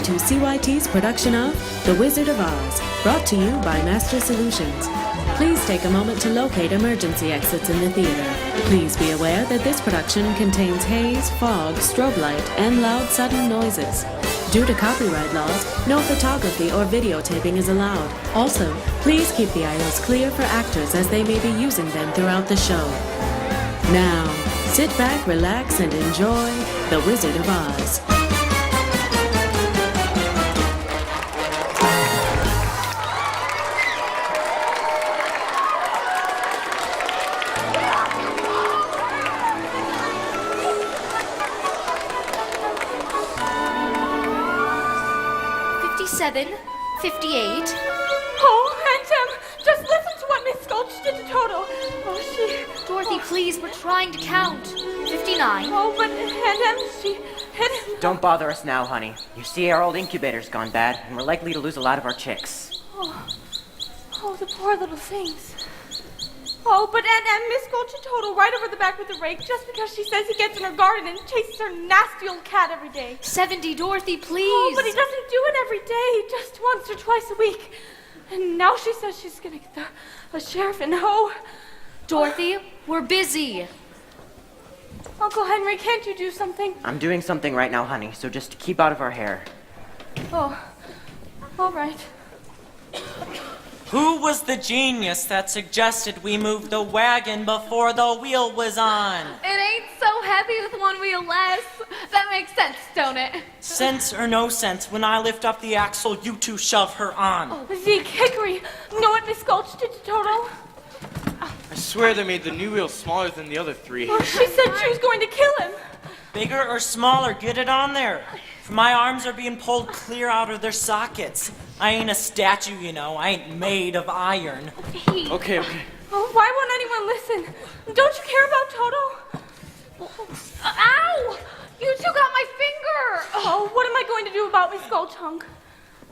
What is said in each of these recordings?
to CYT's production of The Wizard of Oz, brought to you by Master Solutions. Please take a moment to locate emergency exits in the theater. Please be aware that this production contains haze, fog, strobe light, and loud sudden noises. Due to copyright laws, no photography or videotaping is allowed. Also, please keep the aisles clear for actors as they may be using them throughout the show. Now, sit back, relax, and enjoy The Wizard of Oz. $57, $58. Oh, Aunt just listen to what Miss Gulch did to Toto. Oh, she... Dorothy, please, we're trying to count. 59. Oh, but Aunt she hit him. Don't bother us now, honey. You see, our old incubator's gone bad, and we're likely to lose a lot of our chicks. Oh, the poor little things. Oh, but Aunt Miss Gulch and Toto right over the back with the rake just because she says he gets in her garden and chases her nasty old cat every day. 70, Dorothy, please. Oh, but he doesn't do it every day, just once or twice a week. And now she says she's gonna get the sheriff and Dorothy, we're busy. Uncle Henry, can't you do something? I'm doing something right now, honey, so just keep out of our hair. Oh, all right. Who was the genius that suggested we move the wagon before the wheel was on? It ain't so heavy with one wheel less. That makes sense, don't it? Sense or no sense, when I lift up the axle, you two shove her on. Oh, Zeke, Hickory, you know what Miss Gulch did to Toto? I swear they made the new wheel smaller than the other three. Oh, she said she was going to kill him. Bigger or smaller, get it on there. For my arms are being pulled clear out of their sockets. I ain't a statue, you know. I ain't made of iron. Okay. Oh, why won't anyone listen? Don't you care about Toto? Ow! You two got my finger! Oh, what am I going to do about Miss Gulch, Hunk?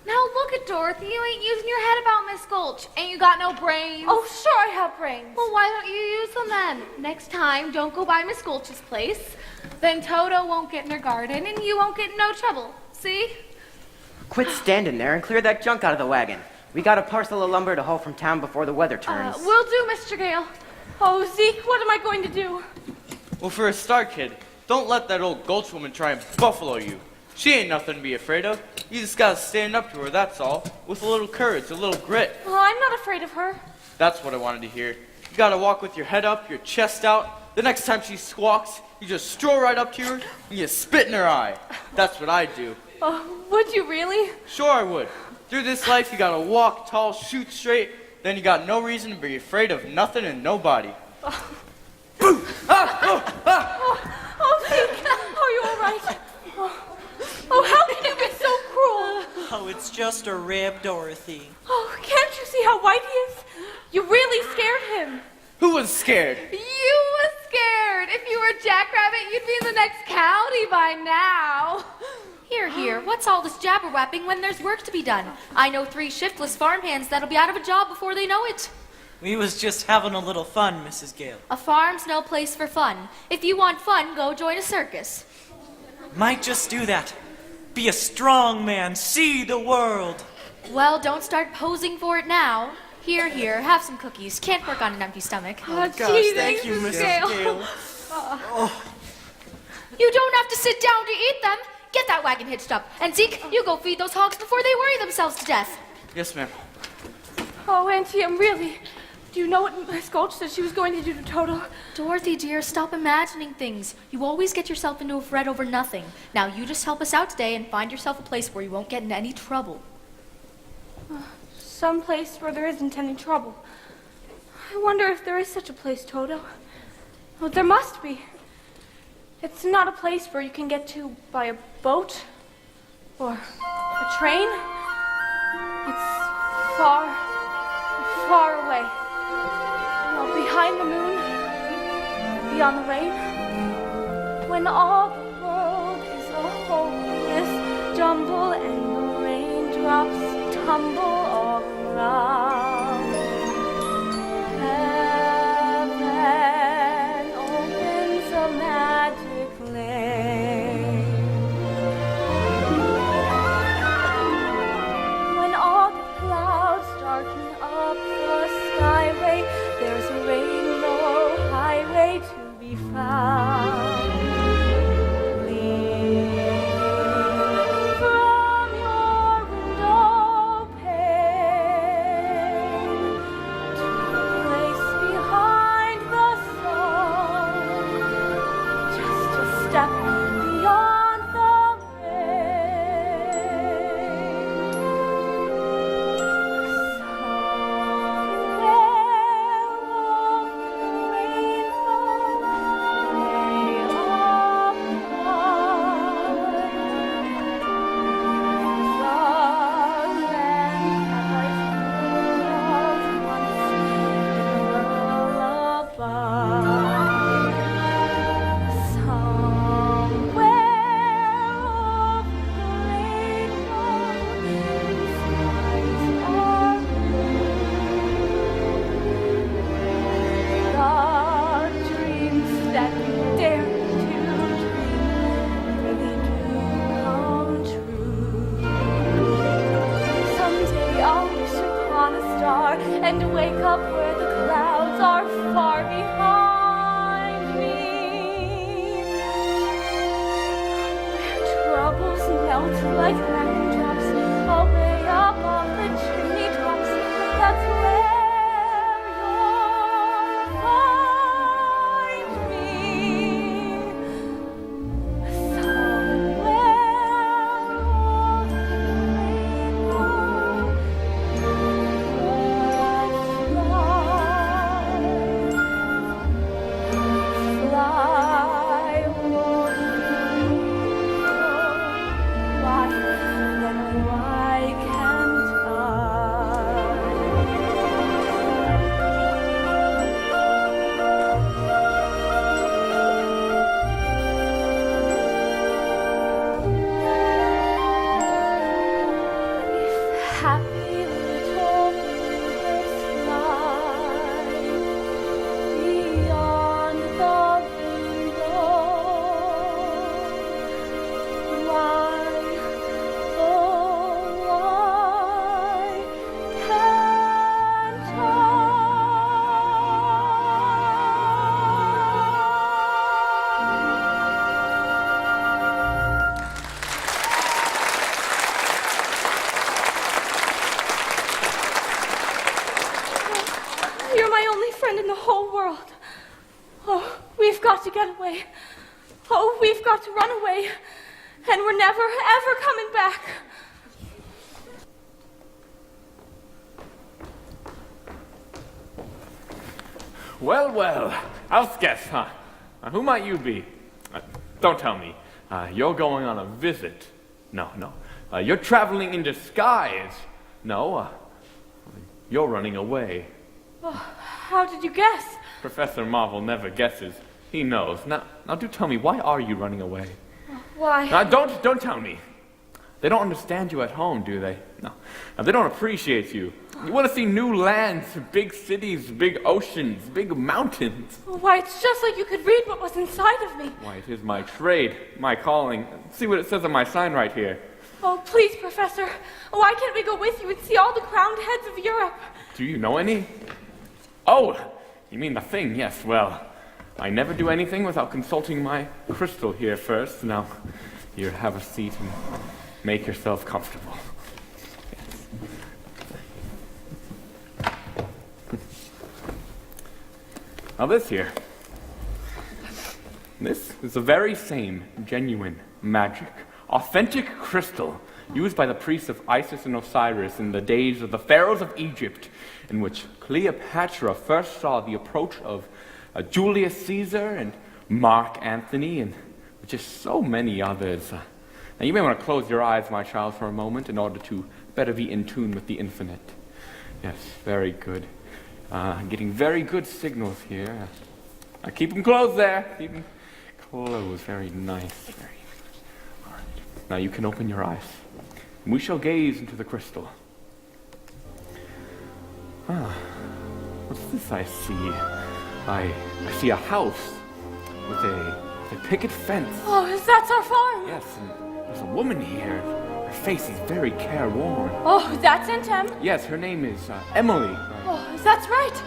Now look at Dorothy. You ain't using your head about Miss Gulch. Ain't you got no brains? Oh, sure I have brains. Well, why don't you use them then? Next time, don't go by Miss Gulch's place. Then Toto won't get in her garden, and you won't get in no trouble. See? Quit standing there and clear that junk out of the wagon. We got a parcel of lumber to haul from town before the weather turns. Will do, Mr. Gale. Oh, Zeke, what am I going to do? Well, for a start, kid, don't let that old Gulch woman try and buffalo you. She ain't nothing to be afraid of. You just gotta stand up to her, that's all. With a little courage, a little grit. Well, I'm not afraid of her. That's what I wanted to hear. You gotta walk with your head up, your chest out. The next time she squawks, you just stroll right up to her and you spit in her eye. That's what I do. Oh, would you really? Sure I would. Through this life, you gotta walk tall, shoot straight, then you got no reason to be afraid of nothing and nobody. Oh, Zeke, are you all right? Oh, how can you be so cruel? Oh, it's just a rib, Dorothy. Oh, can't you see how white he is? You really scared him. Who was scared? You was scared. If you were Jackrabbit, you'd be in the next county by now. Here, what's all this jabber-wapping when there's work to be done? I know 3 shiftless farmhands that'll be out of a job before they know it. We was just having a little fun, Mrs. Gale. A farm's no place for fun. If you want fun, go join a circus. Might just do that. Be a strong man, see the world. Well, don't start posing for it now. Here, have some cookies. Can't work on an empty stomach. Oh, Gosh, gee, thank thanks, you, Mrs. Mrs. Gale. Gale. You don't have to sit down to eat them. Get that wagon hitched up. And Zeke, you go feed those hogs before they worry themselves to death. Yes, ma'am. Oh, Auntie, really... Do you know what Miss Gulch said she was going to do to Toto? Dorothy, dear, stop imagining things. You always get yourself into a fret over nothing. Now you just help us out today and find yourself a place where you won't get in any trouble. Some place where there isn't any trouble. I wonder if there is such a place, Toto. Oh, there must be. It's not a place where you can get to by a boat or a train. It's far, far away. Behind the moon, beyond the rain, when all the world is a hopeless jumble and the raindrops tumble all around. Heaven opens a magic lane. way, there's a rainbow highway to be found. Lean from your window pane to the place behind the sun, just a step beyond the and wake up where the clouds are far behind me, where troubles melt like raindrops away up off the chimney tops. That's where you'll find me, somewhere over the rainbow. Happy little birds fly beyond the rainbow. Why, oh, why can't I? You're my only friend in the whole world. Oh, we've got to get away. Oh, we've got to run away. And we're never, ever coming back. Well, well, house guest, huh? Who might you be? Don't tell me. You're going on a visit. No. You're traveling in disguise. No, you're running away. Oh, how did you guess? Professor Marvel never guesses. He knows. Now do tell me, why are you running away? Why? Don't tell me. They don't understand you at home, do they? No. They don't appreciate you. You want to see new lands, big cities, big oceans, big mountains. Why, it's just like you could read what was inside of me. Why, it is my trade, my calling. See what it says on my sign right here. Oh, please, Professor. Why can't we go with you and see all the crowned heads of Europe? Do you know any? Oh, you mean the thing, yes. Well, I never do anything without consulting my crystal here first. Now, here, have a seat and make yourself comfortable. Yes. Now this here. This is the very same genuine, magic, authentic crystal used by the priests of Isis and Osiris in the days of the pharaohs of Egypt, in which Cleopatra first saw the approach of Julius Caesar and Mark Antony, and just so many others. Now you may want to close your eyes, my child, for a moment in order to better be in tune with the infinite. Yes, very good. Getting very good signals here. Keep them closed there. Keep them closed. Very nice. Very good. All right. Now you can open your eyes. We shall gaze into the crystal. What's this I see? I see a house with a picket fence. Oh, that's our farm. Yes, and there's a woman here. Her face is very careworn. Oh, that's Aunt Em. Yes, her name is Emily. Oh, that's right.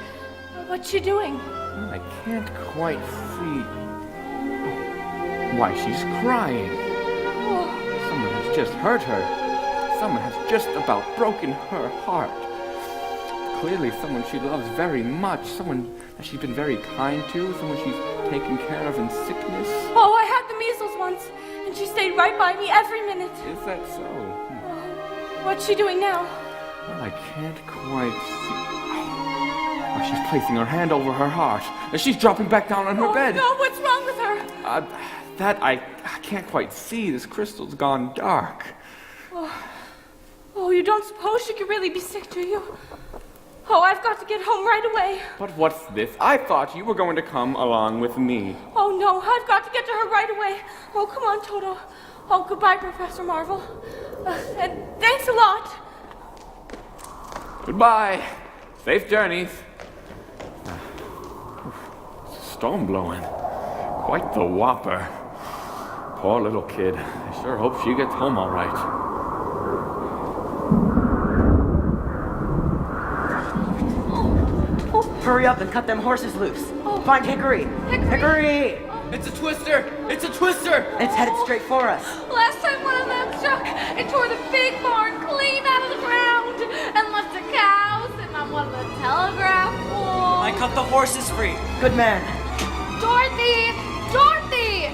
What's she doing? Well, I can't quite see. Why, she's crying. Oh, Someone has just hurt her. Someone has just about broken her heart. Clearly someone she loves very much, someone that she's been very kind to, someone she's taken care of in sickness. oh, I had the measles once, and she stayed right by me every minute. Is that so? What's she doing now? Well, I can't quite see. Oh, she's placing her hand over her heart, and she's dropping back down on her bed. No, what's wrong with her? That I can't quite see. This crystal's gone dark. Oh, you don't suppose she could really be sick, do you? Oh, I've got to get home right away. But what's this? I thought you were going to come along with me. Oh, no, I've got to get to her right away. Oh, come on, Toto. Oh, goodbye, Professor Marvel. And thanks a lot. Goodbye. Safe journeys. It's a storm blowing. Quite the whopper. Poor little kid. I sure hope she gets home all right. Hurry up and cut them horses loose. Find Hickory. Hickory! It's a twister! It's a twister! It's headed straight for us. Last time one of them struck, it tore the big barn clean out of the ground and left a cow sitting on one of the telegraph poles. I cut the horses free. Good man. Dorothy! Dorothy!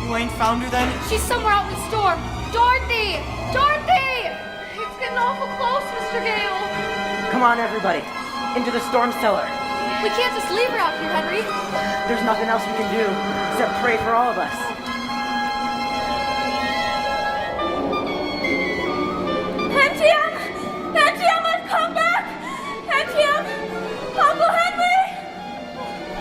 You ain't found her then? She's somewhere out in the storm. Dorothy! Dorothy! It's getting awful close, Mr. Gale. Come on, everybody. Into the storm cellar. We can't just leave her out here, Henry. There's nothing else we can do except pray for all of us. Entium! Entium, I've come back! Entium! Uncle Henry!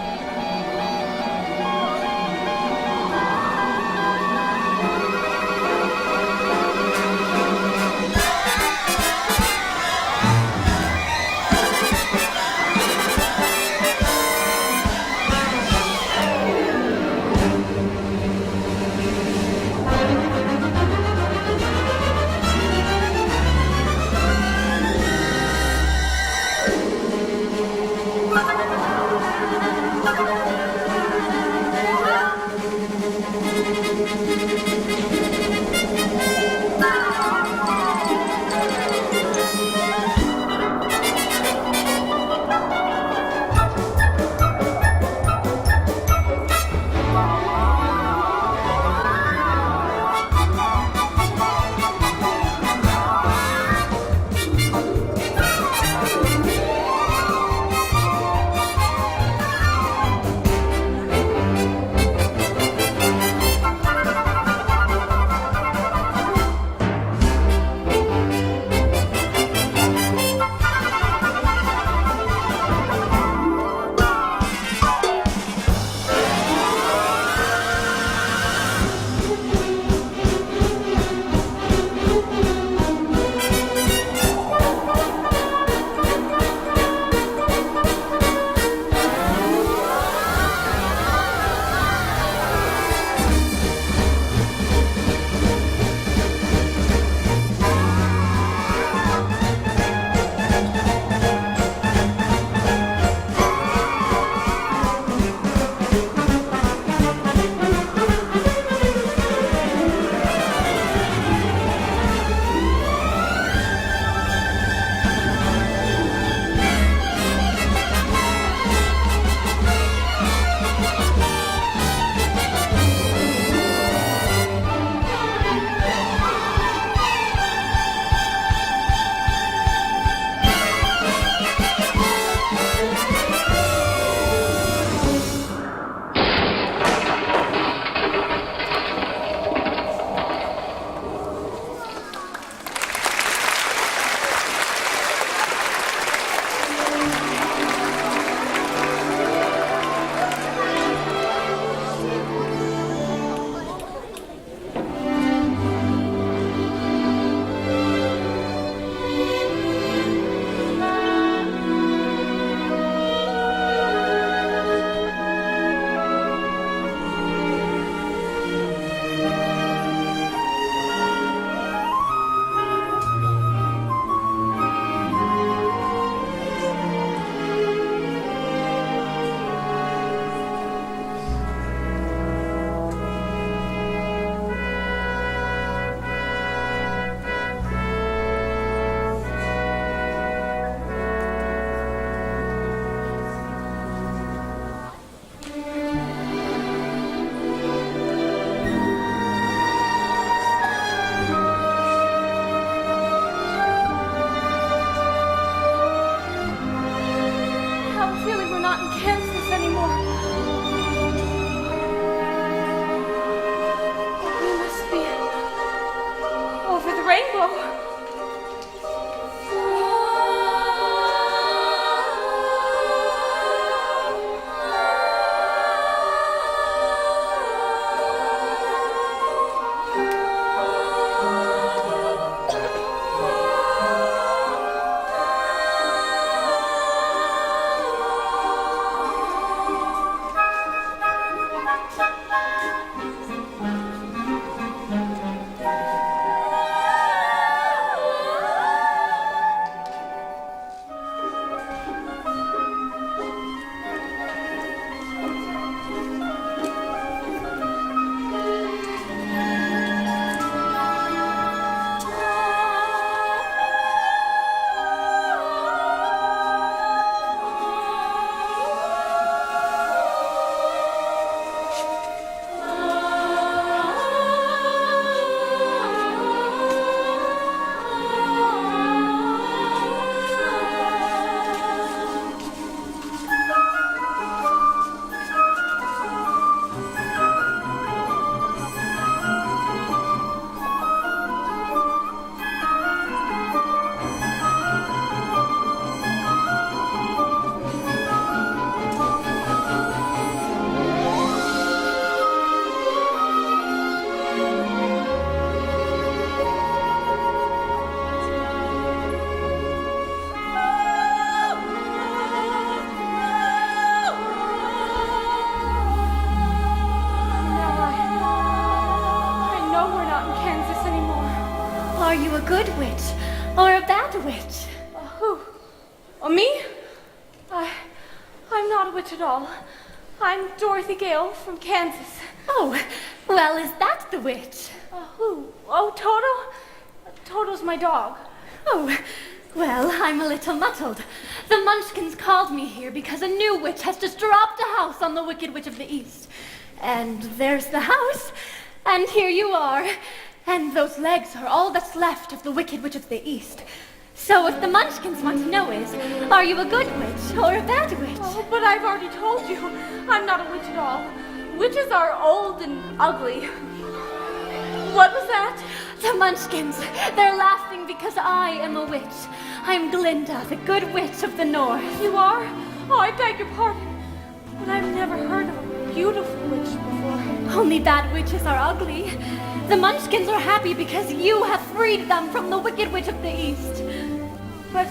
not in Kansas anymore. We must be over the rainbow. Are you a good witch or a bad witch? Who? Me? I'm not a witch at all. I'm Dorothy Gale from Kansas. Oh, well, is that the witch? Who? Oh, Toto? Toto's my dog. Oh, well, I'm a little muddled. The Munchkins called me here because a new witch has just dropped a house on the Wicked Witch of the East. And there's the house, and here you are. And those legs are all that's left of the Wicked Witch of the East. So what the Munchkins want to know is, are you a good witch or a bad witch? Oh, but I've already told you, I'm not a witch at all. Witches are old and ugly. What was that? The Munchkins, they're laughing because I am a witch. I'm Glinda, the good witch of the North. You are? Oh, I beg your pardon. But I've never heard of a beautiful witch before. Only bad witches are ugly. The Munchkins are happy because you have freed them from the Wicked Witch of the East. But,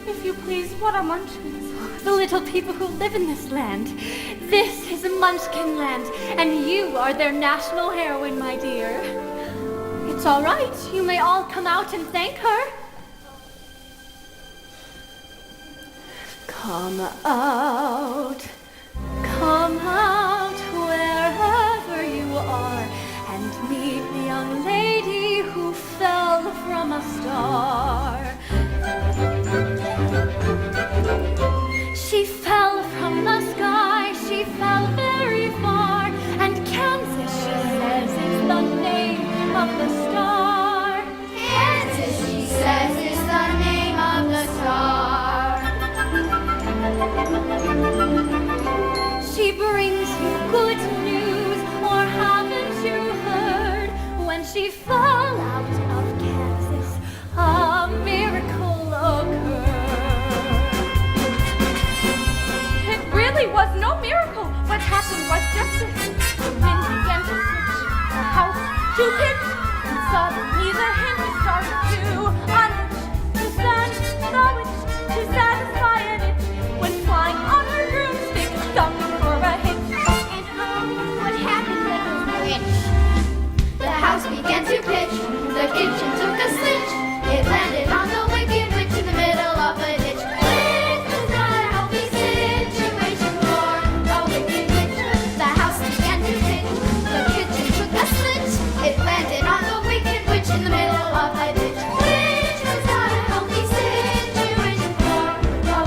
if you please, what are Munchkins? The little people who live in this land. This is a Munchkin land, and you are their national heroine, my dear. It's all right. You may all come out and thank her. Come out wherever you are, and meet the young lady who fell from a star. She fell from the sky, she fell very far, and Kansas, she says, is the name of the star. Kansas, she says, is the name of the star. She brings you good news, or haven't you heard? When she fell out of Kansas, a miracle occurred. It really was no miracle. What happened was just this. The wind began to switch, the house to pitch, and suddenly the hinge started to unhitch. The sun, the witch, to satisfy an itch, went flying on her broomstick, stopping for a hitch. And what happened, little witch? The house began to pitch, the kitchen took a slitch. It landed on the Wicked Witch in the middle of a ditch. Witch was not a healthy situation for a Wicked Witch. The house began to pitch, the kitchen took a slitch. It landed on the Wicked Witch in the middle of a ditch. Witch was not a healthy situation for a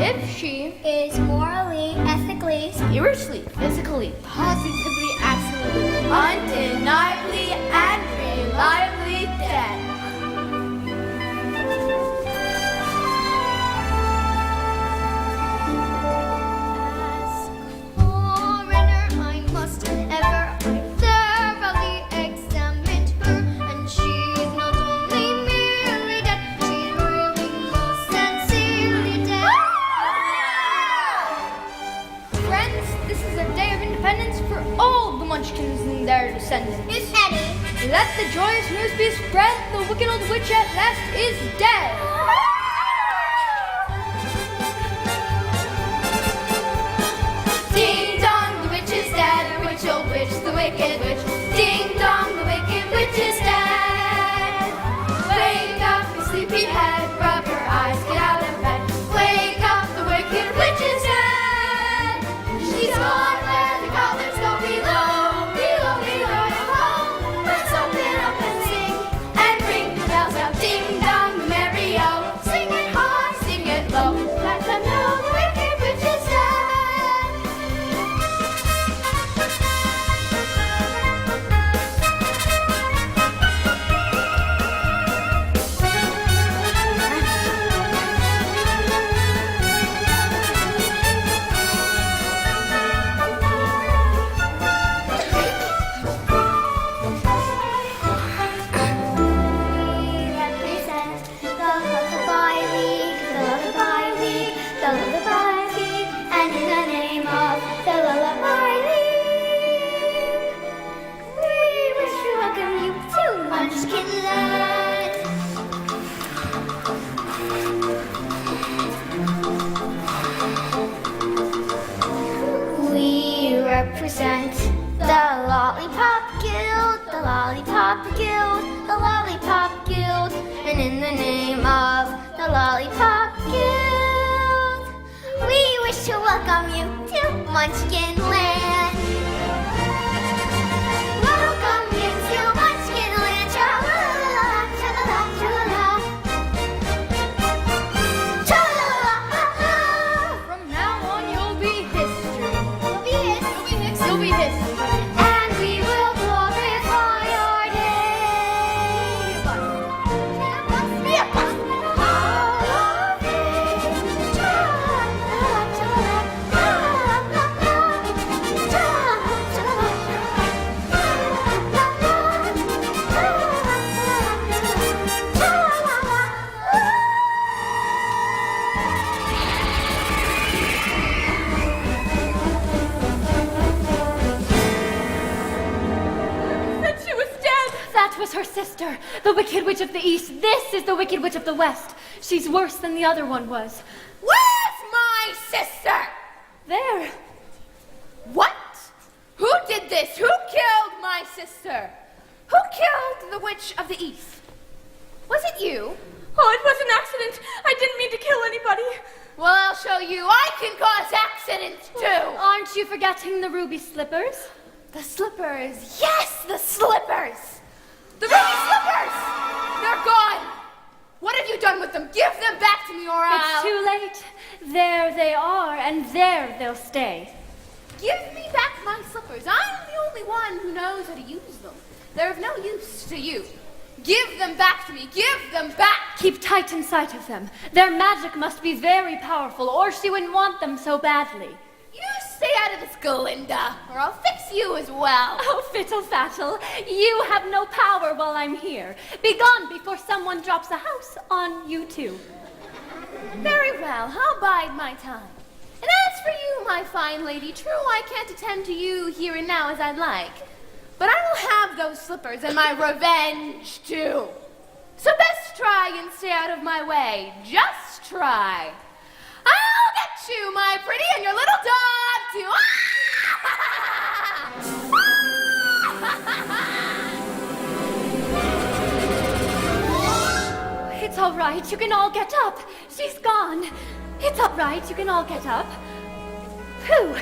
if she is morally, ethically, spiritually, physically, positively, absolutely, undeniably, and reliably dead. As coroner, I must ever thoroughly examine her, and she's not only merely dead, she's really most sincerely dead. Friends, this is a day of independence for all the Munchkins and their descendants. Miss Eddie, let the joyous news be spread. The wicked old witch at last is dead. Ding dong, the witch is dead. The witch, old witch, the wicked witch. Ding dong, the wicked witch is dead. Wake up, you sleepy head. Rub your eyes, get out of bed. Wake up, the wicked witch is dead. She's gone where the goblins go below, below, below, below. Let's open up and sing and ring the bells out. Ding dong, the merry-o. Sing it high, sing it low. Let them know the wicked witch is dead. And in the name of the Lullaby League, we wish to welcome you to Munchkinland. We represent the Lollipop Guild, the Lollipop Guild, the Lollipop Guild, and in the name of the Lollipop Guild, we wish to welcome you to Munchkinland. Welcome you to Munchkinland, tra-la-la, tra-la-la, tra-la-la. Tra-la-la-la-la. From now on you'll be history. You'll be history. You'll be history. And we will glorify your day. But there must be a bus. That she was dead. That was her sister, the Wicked Witch of the East. This is the Wicked Witch of the West. She's worse than the other one was. Where's my sister? There. What? Who did this? Who killed my sister? Who killed the Witch of the East? Was it you? Oh, it was an accident. I didn't mean to kill anybody. Well, I'll show you. I can cause accidents too. Aren't you forgetting the ruby slippers? The slippers. Yes, the slippers. The ruby slippers. They're gone. What have you done with them? Give them back to me or It's I'll... too late. There they are, and there they'll stay. Give me back my slippers. I'm the only one who knows how to use them. They're of no use to you. Give them back to me. Give them back. Keep tight in sight of them. Their magic must be very powerful, or she wouldn't want them so badly. You stay out of this, Glinda, or I'll fix you as well. Oh, fiddle faddle, you have no power while I'm here. Be gone before someone drops a house on you too. Very well, I'll bide my time. And as for you, my fine lady, true, I can't attend to you here and now as I'd like. But I will have those slippers and my revenge too. So best try and stay out of my way. Just try. I'll get you, my pretty, and your little dog too. It's all right, you can all get up. She's gone. It's all right, you can all get up. Phew,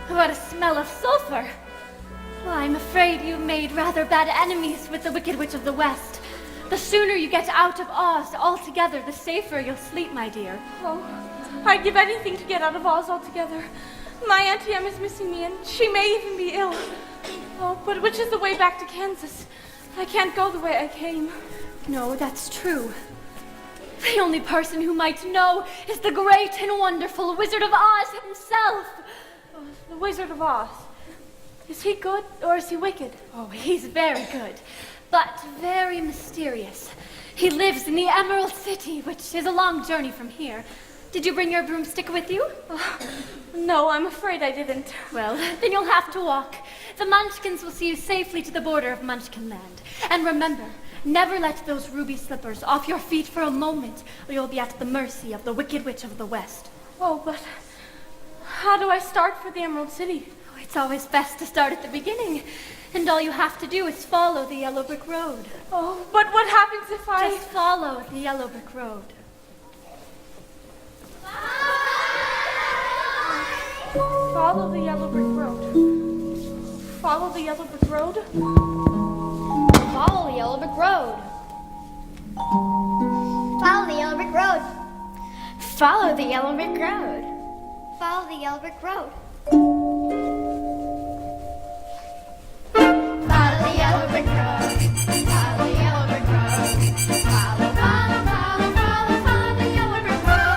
what a smell of sulfur. Well, I'm afraid you made rather bad enemies with the Wicked Witch of the West. The sooner you get out of Oz altogether, the safer you'll sleep, my dear. Oh, I'd give anything to get out of Oz altogether. My Auntie Em is missing me, and she may even be ill. Oh, but which is the way back to Kansas? I can't go the way I came. No, that's true. The only person who might know is the great and wonderful Wizard of Oz himself. The Wizard of Oz. Is he good or is he wicked? Oh, he's very good, but very mysterious. He lives in the Emerald City, which is a long journey from here. Did you bring your broomstick with you? No, I'm afraid I didn't. Well, then you'll have to walk. The Munchkins will see you safely to the border of Munchkinland. And remember, never let those ruby slippers off your feet for a moment, or you'll be at the mercy of the Wicked Witch of the West. Oh, but how do I start for the Emerald City? Oh, it's always best to start at the beginning. And all you have to do is follow the yellow brick road. Oh, but what happens if I... Just follow the yellow brick road. Follow the yellow brick road. Follow the yellow brick road. Follow the yellow brick road. Follow the yellow brick road. Follow the yellow brick road. Follow the yellow brick road. Follow the yellow brick road. Follow the yellow brick road. Follow, follow, follow, follow, follow the yellow brick road.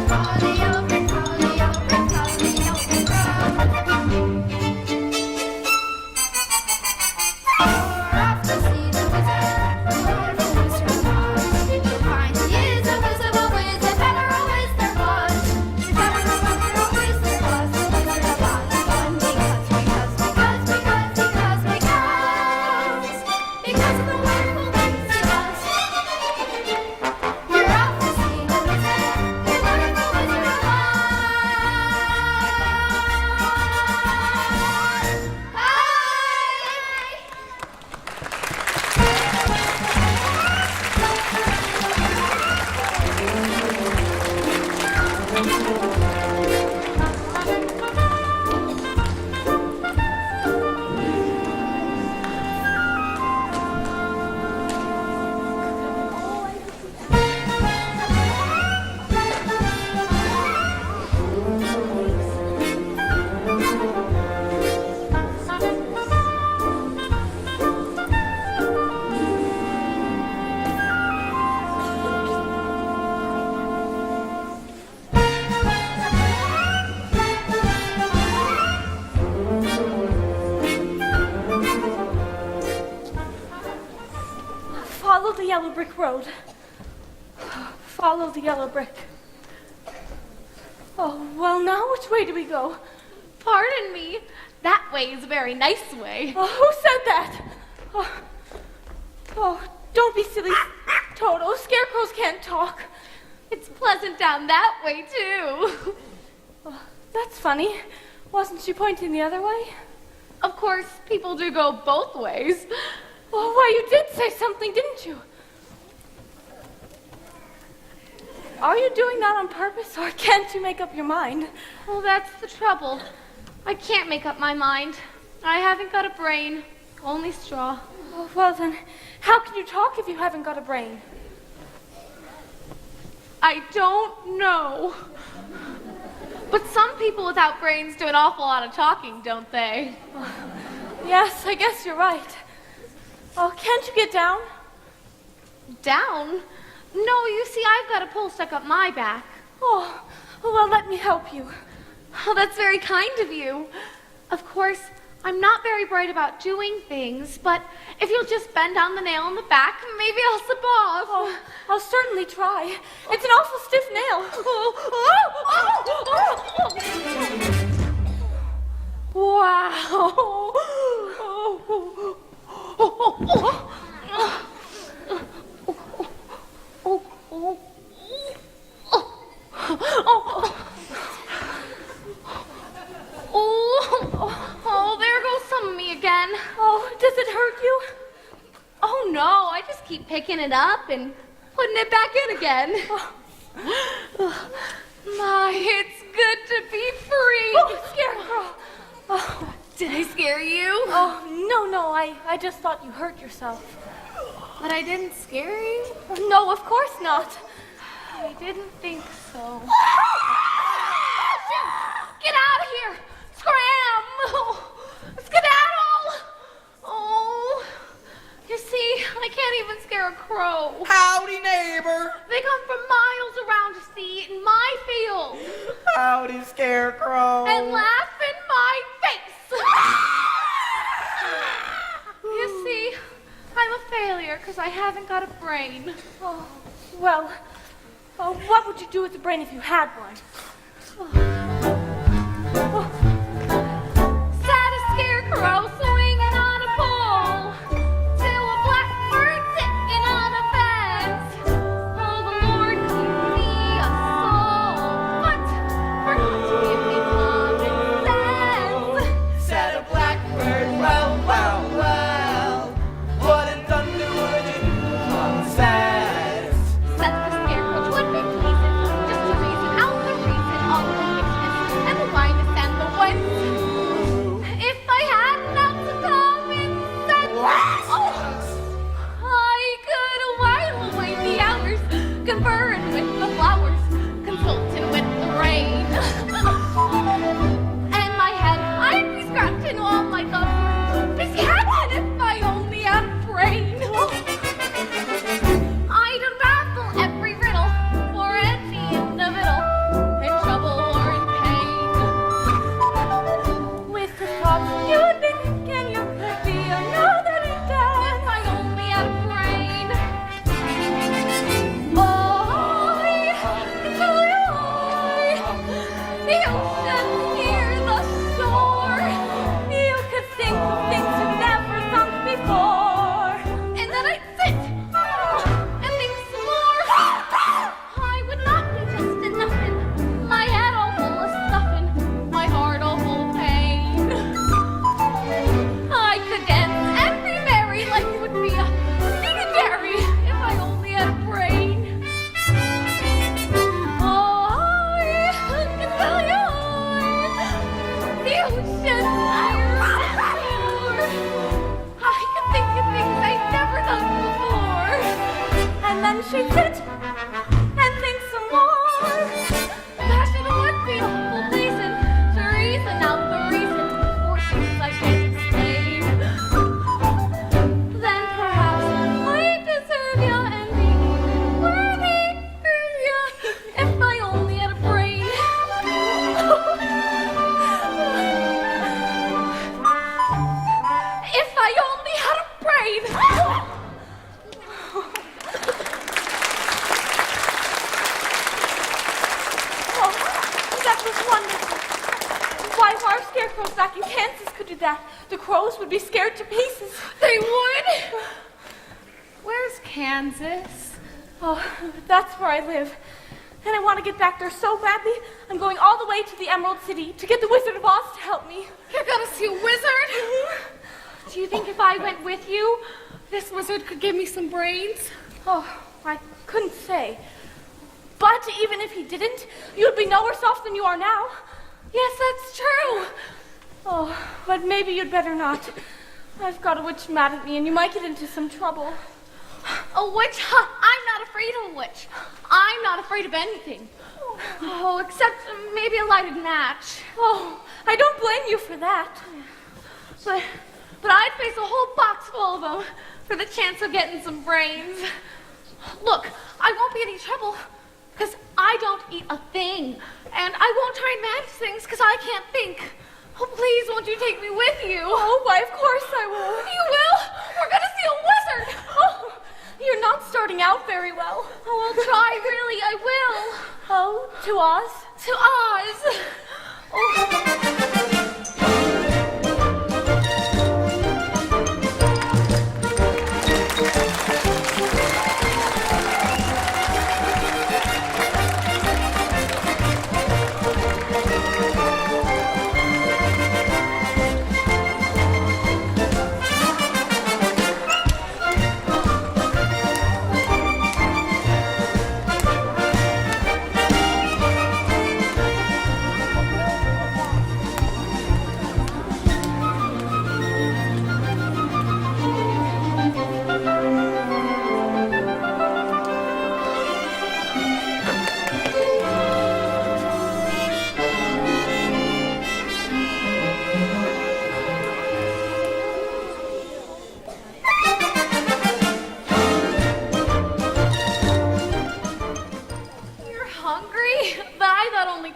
Follow the yellow brick, follow the yellow brick, follow the yellow brick road. We're off to see the wizard, the wonderful Wizard of Oz. You'll find he is a visible wizard, if ever a wizard there was. If ever a wizard there was, the Wizard of Oz is one. Because of the wonderful things he does. You're off to see the wizard, the wonderful Wizard of Oz. Bye! Follow the yellow brick road. Follow the yellow brick. Oh, well, now which way do we go? Pardon me. That way is a very nice way. Oh, who said that? Oh, don't be silly, Toto. Scarecrows can't talk. It's pleasant down that way, too. Oh, that's funny. Wasn't she pointing the other way? Of course, people do go both ways. Oh, why, you did say something, didn't you? Are you doing that on purpose, or can't you make up your mind? Well, that's the trouble. I can't make up my mind. I haven't got a brain, only straw. Oh, well then, how can you talk if you haven't got a brain? I don't know. But some people without brains do an awful lot of talking, don't they? Yes, I guess you're right. Oh, can't you get down? Down? No, you see, I've got a pole stuck up my back. Oh, well, let me help you. Oh, that's very kind of you. Of course, I'm not very bright about doing things, but if you'll just bend down the nail in the back, maybe I'll slip off. Oh, I'll certainly try. It's an awful stiff nail. Wow. Oh, there goes some of me again. Oh, does it hurt you? Oh, no, I just keep picking it up and putting it back in again. My, it's good to be free. Oh, Scarecrow. Oh. Did I scare you? Oh, no, I just thought you hurt yourself. But I didn't scare you? No, of course not. I didn't think so. Get out of here! Scram! Skedaddle! Oh, you see, I can't even scare a crow. Howdy, neighbor. They come from miles around to see in my field Howdy, scarecrow. and laugh in my face. You see, I'm a failure because I haven't got a brain. Oh, well, what would you do with the brain if you had one? Sat a scarecrow swinging on a pole till a blackbird sitting on a fence. Oh, the Lord keep me a soul, but forgot to give me common sense. Said a blackbird, well, well, well. What in thunder would you do on sense? Said the scarecrow 'twould be pleasing just to reason out the reason of the wickedness and the wildness and the whence. If I had not the common sense, I could while away the hours, conferring with the flowers, consulting with the rain. And my head, I'd be scratching all my thoughts, be scratching if I only had a brain. I'd unravel every riddle for any individual in trouble or in pain. With the thoughts you'd be thinking you could be another dead. If I only had a brain. I can tell you the ocean near the shore. You could think of things you've never thought before. And then I'd sit and think some more. I would not be just a nothing. My head all full of stuffing, my heart all full of pain. I could dance and be merry like it would be a dingleberry if I only had a brain. I can tell you the ocean near the shore. I could think of things I'd never done before. And then she'd sit and think some more. Passion would be awful pleasing to reason out the reason for things I can't explain. Then perhaps I'd deserve you and be worthy of you if I only had a brain. If I only had a brain. Oh, that was wonderful. Why, if our scarecrows back in Kansas could do that, the crows would be scared to pieces. They would? Where's Kansas? Oh, that's where I live. And I want to get back there so badly, I'm going all the way to the Emerald City to get the Wizard of Oz to help me. You're gonna see a wizard? Do you think if I went with you, this wizard could give me some brains? Oh, I couldn't say. But even if he didn't, you'd be no worse off than you are now. Yes, that's true. Oh, but maybe you'd better not. I've got a witch mad at me, and you might get into some trouble. A witch? Huh, I'm not afraid of a witch. I'm not afraid of anything. Oh, except maybe a lighted match. Oh, I don't blame you for that. But I'd face a whole box full of them for the chance of getting some brains. Look, I won't be any trouble because I don't eat a thing. And I won't try and manage things because I can't think. Oh, please, won't you take me with you? Oh, why, of course I will. You will? We're going to see a wizard. Oh, you're not starting out very well. Oh, I'll try, really, I will. Oh, to Oz? To Oz. Oh.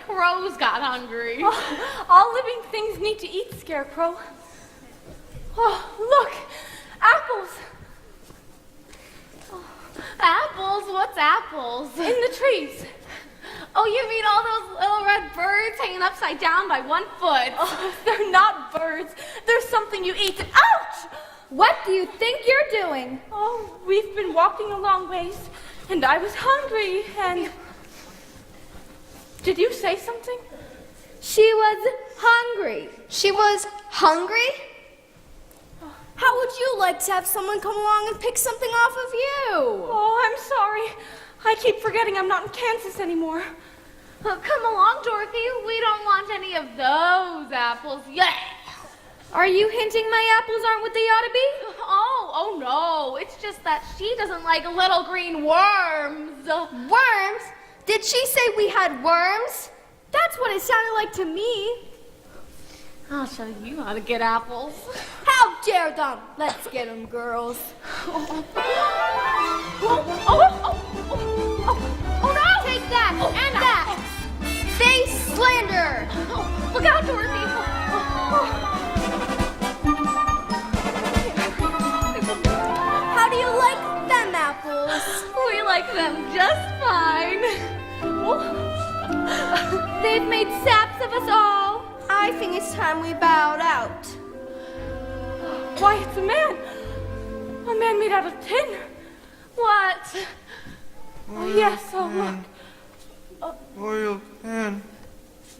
crows got hungry. Oh, all living things need to eat, Scarecrow. Oh, look! Apples! Apples? What's apples? In the trees. Oh, you mean all those little red birds hanging upside down by 1 foot? Oh, they're not birds. They're something you eat. Ouch! What do you think you're doing? Oh, we've been walking a long ways, and I was hungry, and... Did you say something? She was hungry. She was hungry? How would you like to have someone come along and pick something off of you? Oh, I'm sorry. I keep forgetting I'm not in Kansas anymore. Come along, Dorothy. We don't want any of those apples. Yeah. Are you hinting my apples aren't what they ought to be? Oh no. It's just that she doesn't like little green worms. Worms? Did she say we had worms? That's what it sounded like to me. I'll show you how to get apples. How dare them? Let's get them, girls. Oh no! Take that and that. Face slander. Look out, Dorothy. How do you like them apples? We like them just fine. They've made saps of us all. I think it's time we bowed out. Why, it's a man. A man made out of tin. What? Oh, yes, oh, look. Oil can.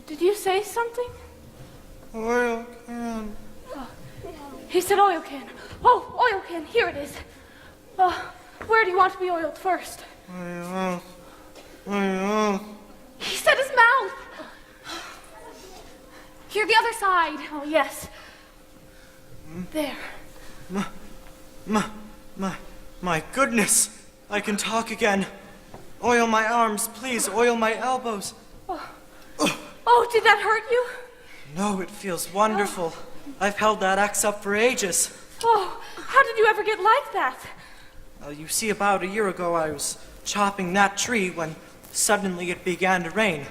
Did you say something? Oil can. He said oil can. Oh, oil can. Here it is. Where do you want to be oiled first? My mouth. My mouth. He said his mouth. Here, the other side. Oh, yes. There. My goodness! I can talk again. Oil my arms, please. Oil my elbows. Oh, did that hurt you? No, it feels wonderful. I've held that axe up for ages. Oh, how did you ever get like that? You see, about a year ago, I was chopping that tree when suddenly it began to rain.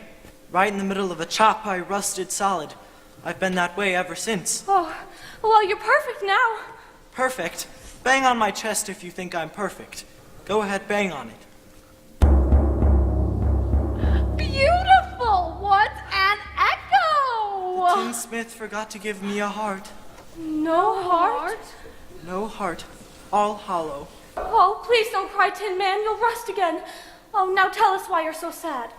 Right in the middle of a chop, I rusted solid. I've been that way ever since. Oh, well, you're perfect now. Perfect? Bang on my chest if you think I'm perfect. Go ahead, bang on it. Beautiful! What an echo! Tinsmith forgot to give me a heart. No heart? No heart. All hollow. Oh, please don't cry, Tin Man. You'll rust again. Oh, now tell us why you're so sad.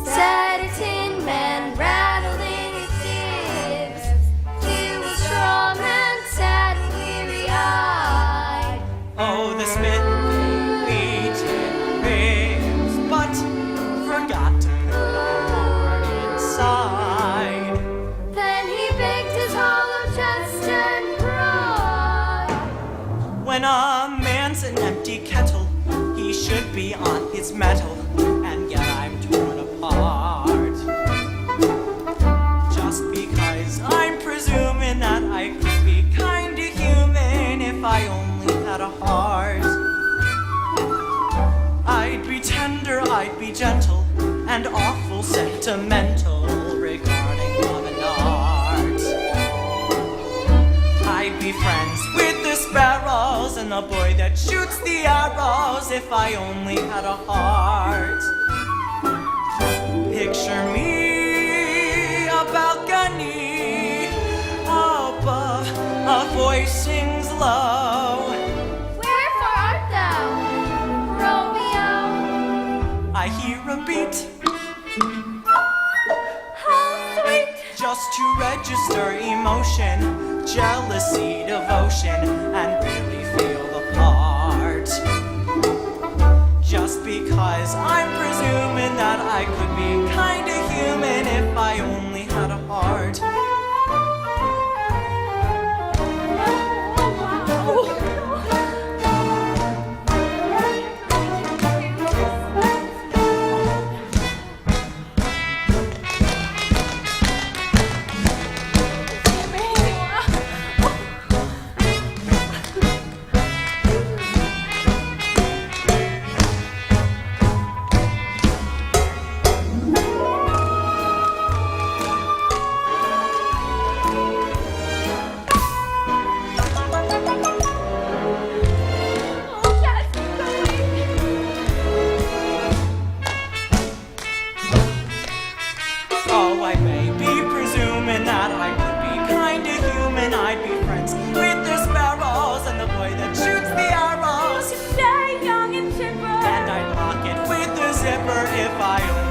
Said a tin man rattling his ribs. He was strong and sad and weary-eyed. Oh, the smith eaten ribs, but forgot to put a heart inside. Then he begged his hollow chest and cried. When a man's an empty kettle, he should be on his mettle, and yet I'm torn apart. Just because I'm presuming that I could be kinda human if I only had a heart. I'd be tender, I'd be gentle, and awful sentimental regarding love and art. I'd be friends with the sparrows and the boy that shoots the arrows if I only had a heart. Picture me a balcony above, a voice sings low. Wherefore art thou, Romeo? I hear a beat How sweet! just to register emotion, jealousy, devotion, and really feel the part. Just because I'm presuming that I could be kinda human if I only had a heart. zipper if I only.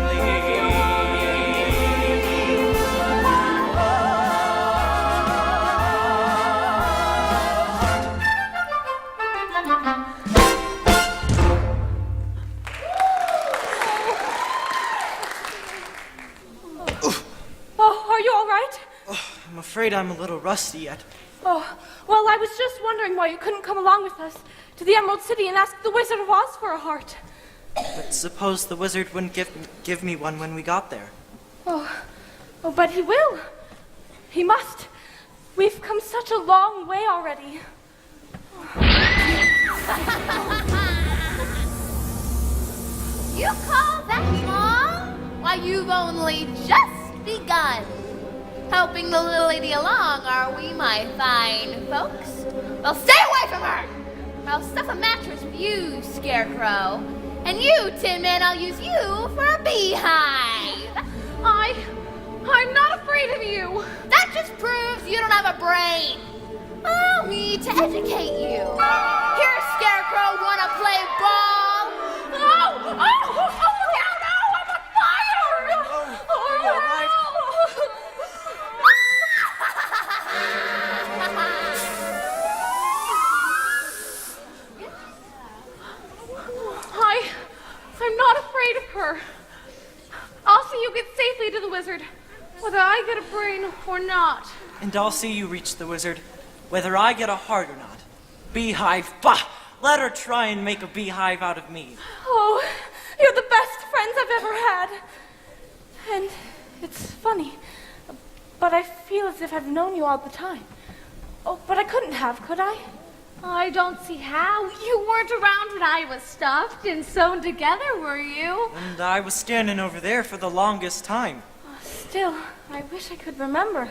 Oh, are you all right? I'm afraid I'm a little rusty yet. Oh, well, I was just wondering why you couldn't come along with us to the Emerald City and ask the Wizard of Oz for a heart. But suppose the wizard wouldn't give me one when we got there. Oh, but he will. He must. We've come such a long way already. You call that long? Why, you've only just begun. Helping the little lady along, are we, my fine folks? Well, stay away from her! Or I'll stuff a mattress with you, Scarecrow. And you, Tin Man, I'll use you for a beehive. I'm not afraid of you. That just proves you don't have a brain. Allow me to educate you. Here, Scarecrow, wanna play ball? Oh, look out! Oh, I'm on fire! Are you all right? I'm not afraid of her. I'll see you get safely to the wizard, whether I get a brain or not. And I'll see you reach the wizard, whether I get a heart or not. Beehive, bah! Let her try and make a beehive out of me. Oh, you're the best friends I've ever had. And it's funny, but I feel as if I've known you all the time. Oh, but I couldn't have, could I? I don't see how. You weren't around when I was stuffed and sewn together, were you? And I was standing over there for the longest time. Still, I wish I could remember.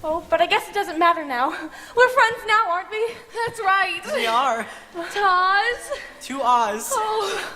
Oh, but I guess it doesn't matter now. We're friends now, aren't we? That's right. We are. Taz. To Oz. Oh.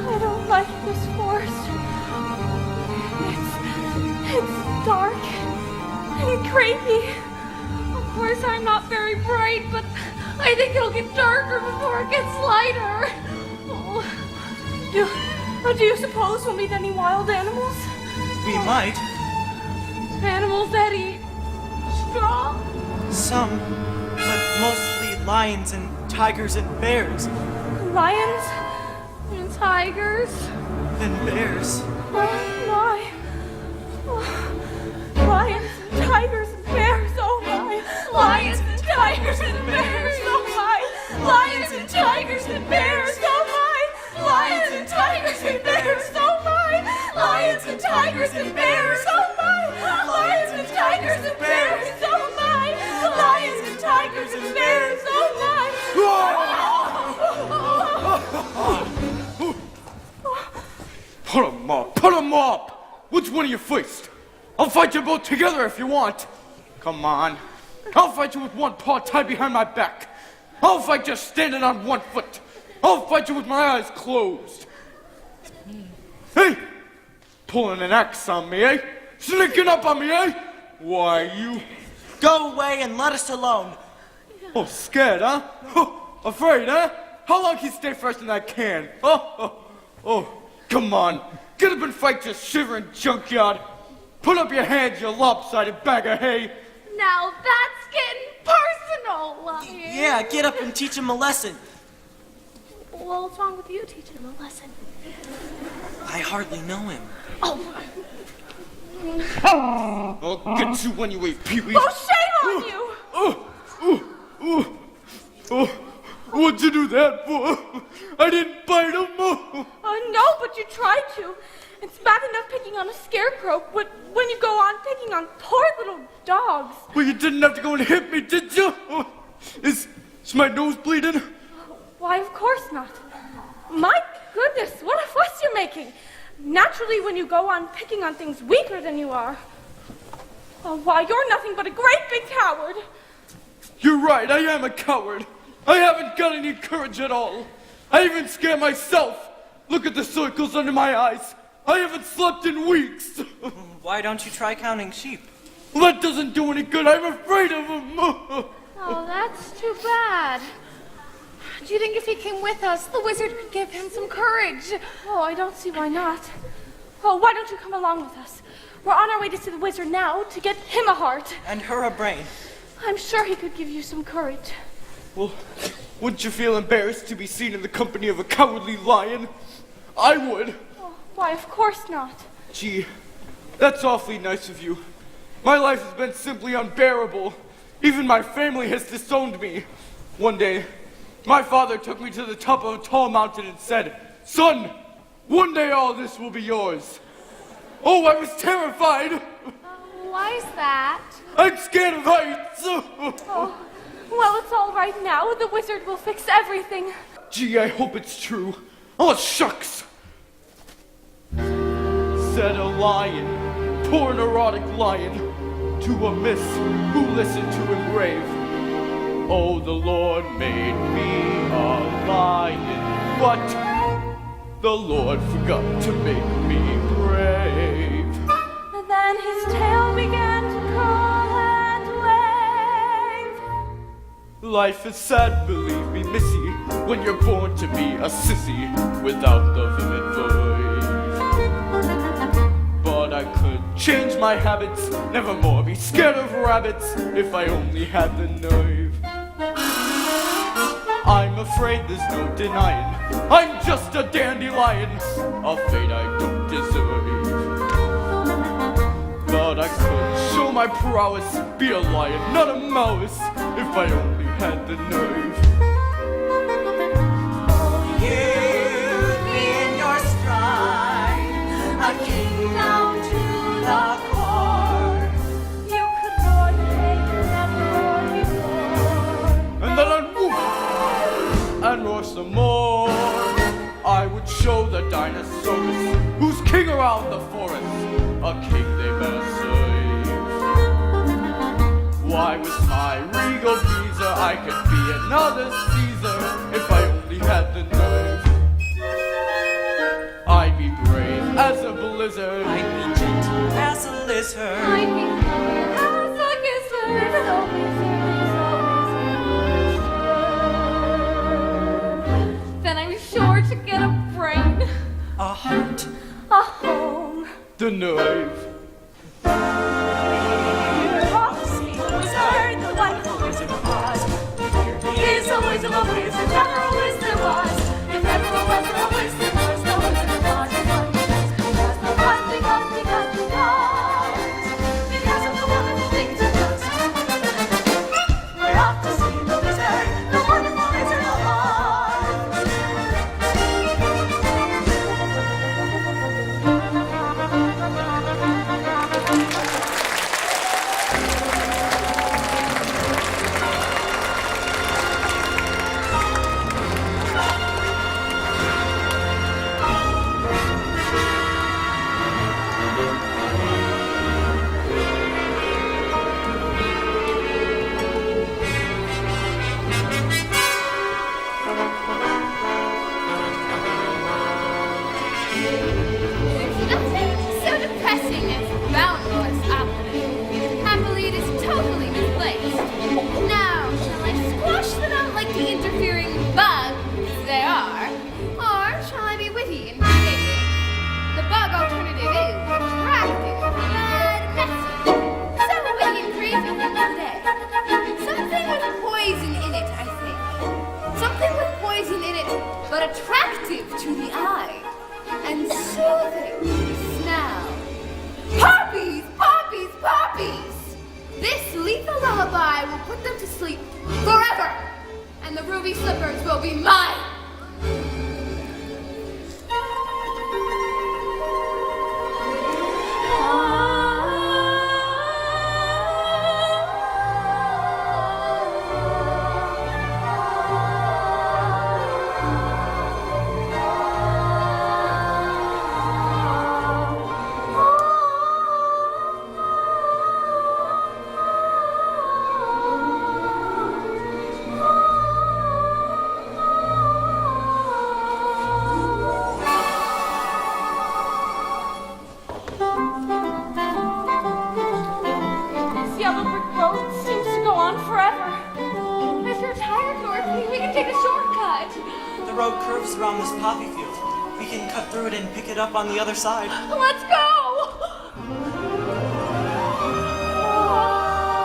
I don't like this forest. It's dark and creepy. Of course, I'm not very bright, but I think it'll get darker before it gets lighter. Do you suppose we'll meet any wild animals? We might. Animals that eat straw? Some, but mostly lions and tigers and bears. Lions? And tigers? And bears. Oh my. Lions and tigers and bears, oh my. Lions and tigers and bears, oh my. Lions and tigers and bears, oh my. Lions and tigers and bears, oh my. Lions and tigers and bears, oh my. Lions and tigers and bears, oh my. Lions and tigers and bears, oh my. Put 'em up! Put 'em up! Which one of you first? I'll fight you both together if you want. Come on. I'll fight you with one paw tied behind my back. I'll fight you standing on one foot. I'll fight you with my eyes closed. Hey! Pulling an axe on me, eh? Sneaking up on me, eh? Why, you... Go away and let us alone. Oh, scared, huh? Afraid, huh? How long can you stay fresh in that can? Oh, come on. Get up and fight, you shivering junkyard! Put up your hands, you lopsided bag of hay! Now that's getting personal, Lion. Yeah, get up and teach him a lesson. Well, what's wrong with you teaching him a lesson? I hardly know him. I'll get you when you eat Pee-wee! Oh, shame on you! What'd you do that for? I didn't bite him! No, but you tried to. It's bad enough picking on a scarecrow, but when you go on picking on poor little dogs. Well, you didn't have to go and hit me, did you? Is my nose bleeding? Why, of course not. My goodness, what a fuss you're making. Naturally, when you go on picking on things weaker than you are. Oh, why, you're nothing but a great big coward. You're right, I am a coward. I haven't got any courage at all. I even scare myself. Look at the circles under my eyes. I haven't slept in weeks. Why don't you try counting sheep? Well, that doesn't do any good. I'm afraid of them. Oh, that's too bad. Do you think if he came with us, the wizard could give him some courage? Oh, I don't see why not. Oh, why don't you come along with us? We're on our way to see the wizard now to get him a heart. And her a brain. I'm sure he could give you some courage. Well, wouldn't you feel embarrassed to be seen in the company of a cowardly lion? I would. Oh, why, of course not. Gee, that's awfully nice of you. My life has been simply unbearable. Even my family has disowned me. One day, my father took me to the top of a tall mountain and said, "Son, one day all this will be yours." Oh, I was terrified. Why is that? I'm scared of heights. Oh, well, it's all right now. The wizard will fix everything. Gee, I hope it's true. Oh, shucks. Said a lion, poor neurotic lion, to a miss who listened to him grave. Oh, the Lord made me a lion, but the Lord forgot to make me brave. Then his tail began to curl and wave. Life is sad, believe me, missy, when you're born to be a sissy without the vivid voice. But I could change my habits, never more be scared of rabbits, if I only had the nerve. I'm afraid there's no denying, I'm just a dandelion, a fate I don't deserve. But I could show my prowess, be a lion, not a mouse, if I only had the nerve. You'd be in your stride, a king down to the core. You could roar the day you never roared before. And then I'd woof and roar some more. I would show the dinosaurs who's king around the forest, a king they better serve. Why, with my regal Caesar, I could be another Caesar if I only had the nerve. I'd be brave as a blizzard. I'd be gentle as a lizard. I'd be clever as a gizzard. Then I'm sure to get a brain, A heart. a home. The nerve. You're off to see the wizard, the wonderful Wizard of Oz. He is a wizard of wizards, never a wizard was. If ever a wizard of wizard was, the Wizard of Oz is one because of the wonderful things it does. We're off to see the wizard, the wonderful Wizard of Oz. put them to sleep forever. And the ruby slippers will be mine. This yellow brick road seems to go on forever. If you're tired, Dorothy, we can take a shortcut. The road curves around this poppy field. We can cut through it and pick it up on the other side. Let's go!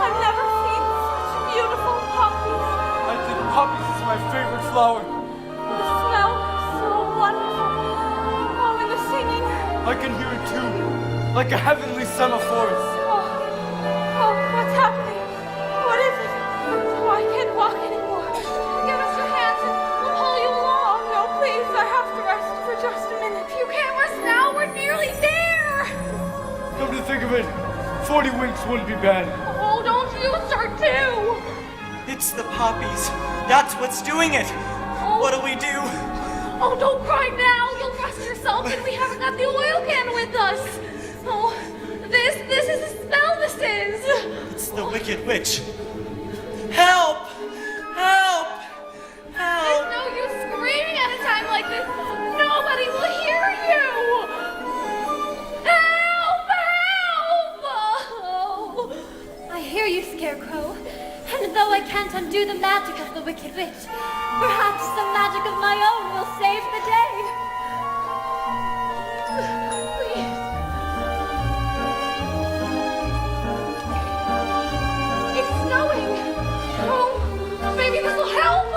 I've never seen such beautiful poppies. I think poppies is my favorite flower. The smell is so wonderful. Oh, and the singing. I can hear it too, like a heavenly semaphore. Oh, what's happening? What is it? Oh, I can't walk anymore. Give us your hands and we'll pull you along. No, please, I have to rest for just a minute. You can't rest now, we're nearly there. Come to think of it, 40 winks wouldn't be bad. Oh, don't you start too. It's the poppies. That's what's doing it. What do we do? Oh, don't cry now. You'll rust yourself, and we haven't got the oil can with us. Oh, this is a spell, this is. It's the Wicked Witch. Help! Help! Help! There's no use screaming at a time like this. Nobody will hear you. Help! Help! Oh. I hear you, Scarecrow. And though I can't undo the magic of the Wicked Witch, perhaps some magic of my own will save the day. Please. It's snowing. Oh, maybe this will help.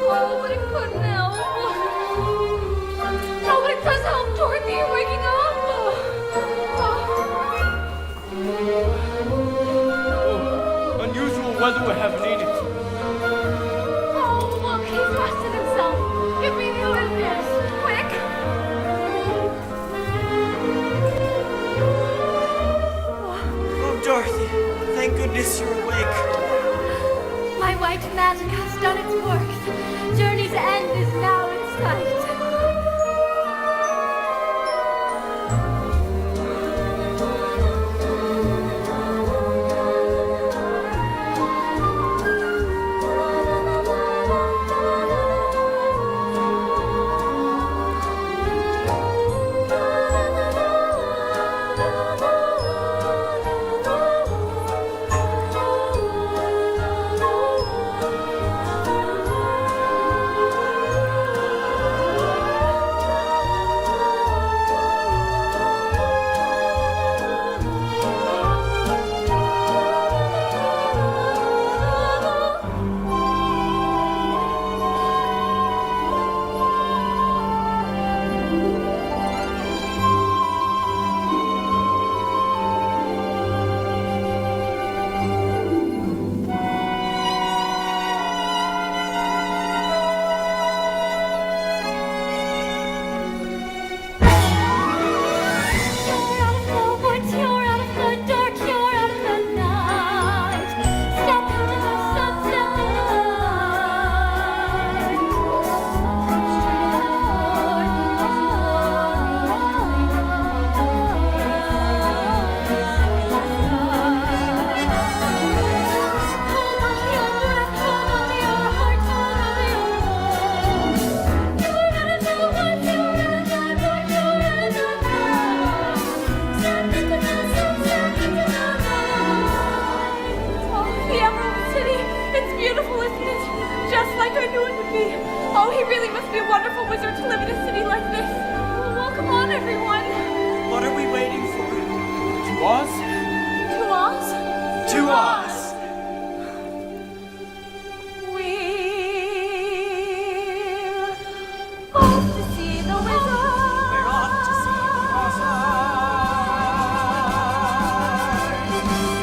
Oh, but it couldn't help. Oh, but it does help, Dorothy. You're waking up. Unusual weather we're having, ain't it? Oh, look, he's rested himself. Give me the oil cans, quick. Oh, Dorothy, thank goodness you're awake. My white magic has done its work. Journey's end is now in sight.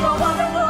The wonderful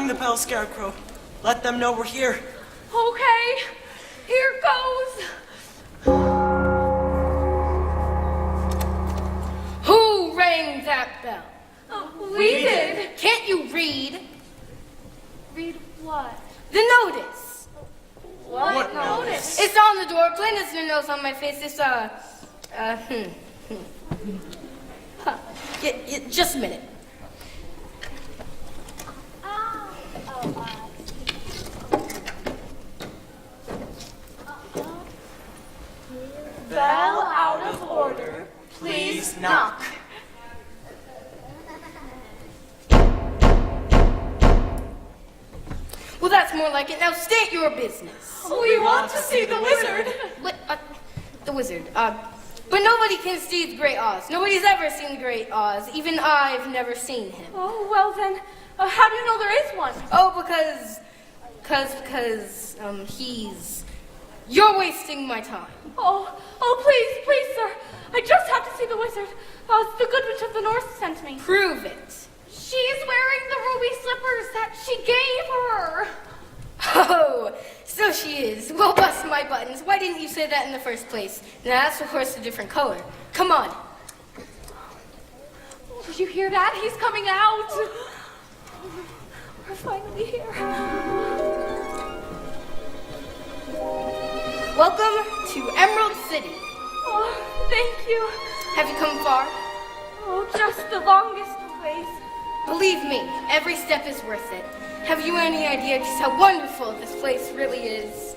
Ring the bell, Scarecrow. Let them know we're here. Okay, here goes. Who rang that bell? We did. Can't you read? Read what? The notice. What notice? It's on the door, plain as the nose on my face. It's, just a minute. Bell out of order. Please knock. Well, that's more like it. Now state your business. We want to see the wizard. What? The wizard. But nobody can see the Great Oz. Nobody's ever seen the Great Oz. Even I've never seen him. Oh, well then, how do you know there is one? Oh, because he's... You're wasting my time. Oh, please, sir. I just have to see the wizard. The Good Witch of the North sent me. Prove it. She's wearing the ruby slippers that she gave her. Oh, so she is. Well, bust my buttons. Why didn't you say that in the first place? Now, that's, of course, a different color. Come on. Did you hear that? He's coming out. We're finally here. Welcome to Emerald City. Oh, thank you. Have you come far? Oh, just the longest ways. Believe me, every step is worth it. Have you any idea just how wonderful this place really is?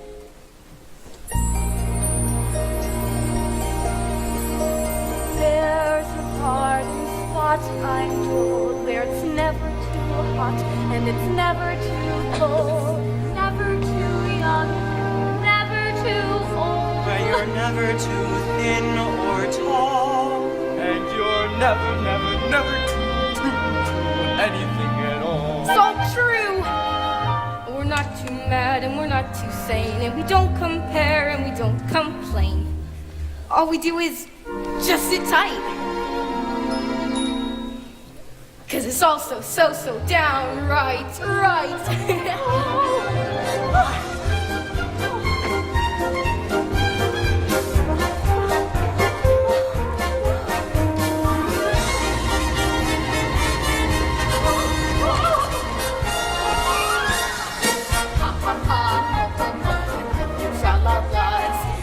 There's a garden spot, I'm told, where it's never too hot and it's never too cold, never too young, never too old. Where you're never too thin or tall. And you're never too anything at all. So true! We're not too mad and we're not too sane, and we don't compare and we don't complain. All we do is just sit tight. 'Cause it's all so downright right.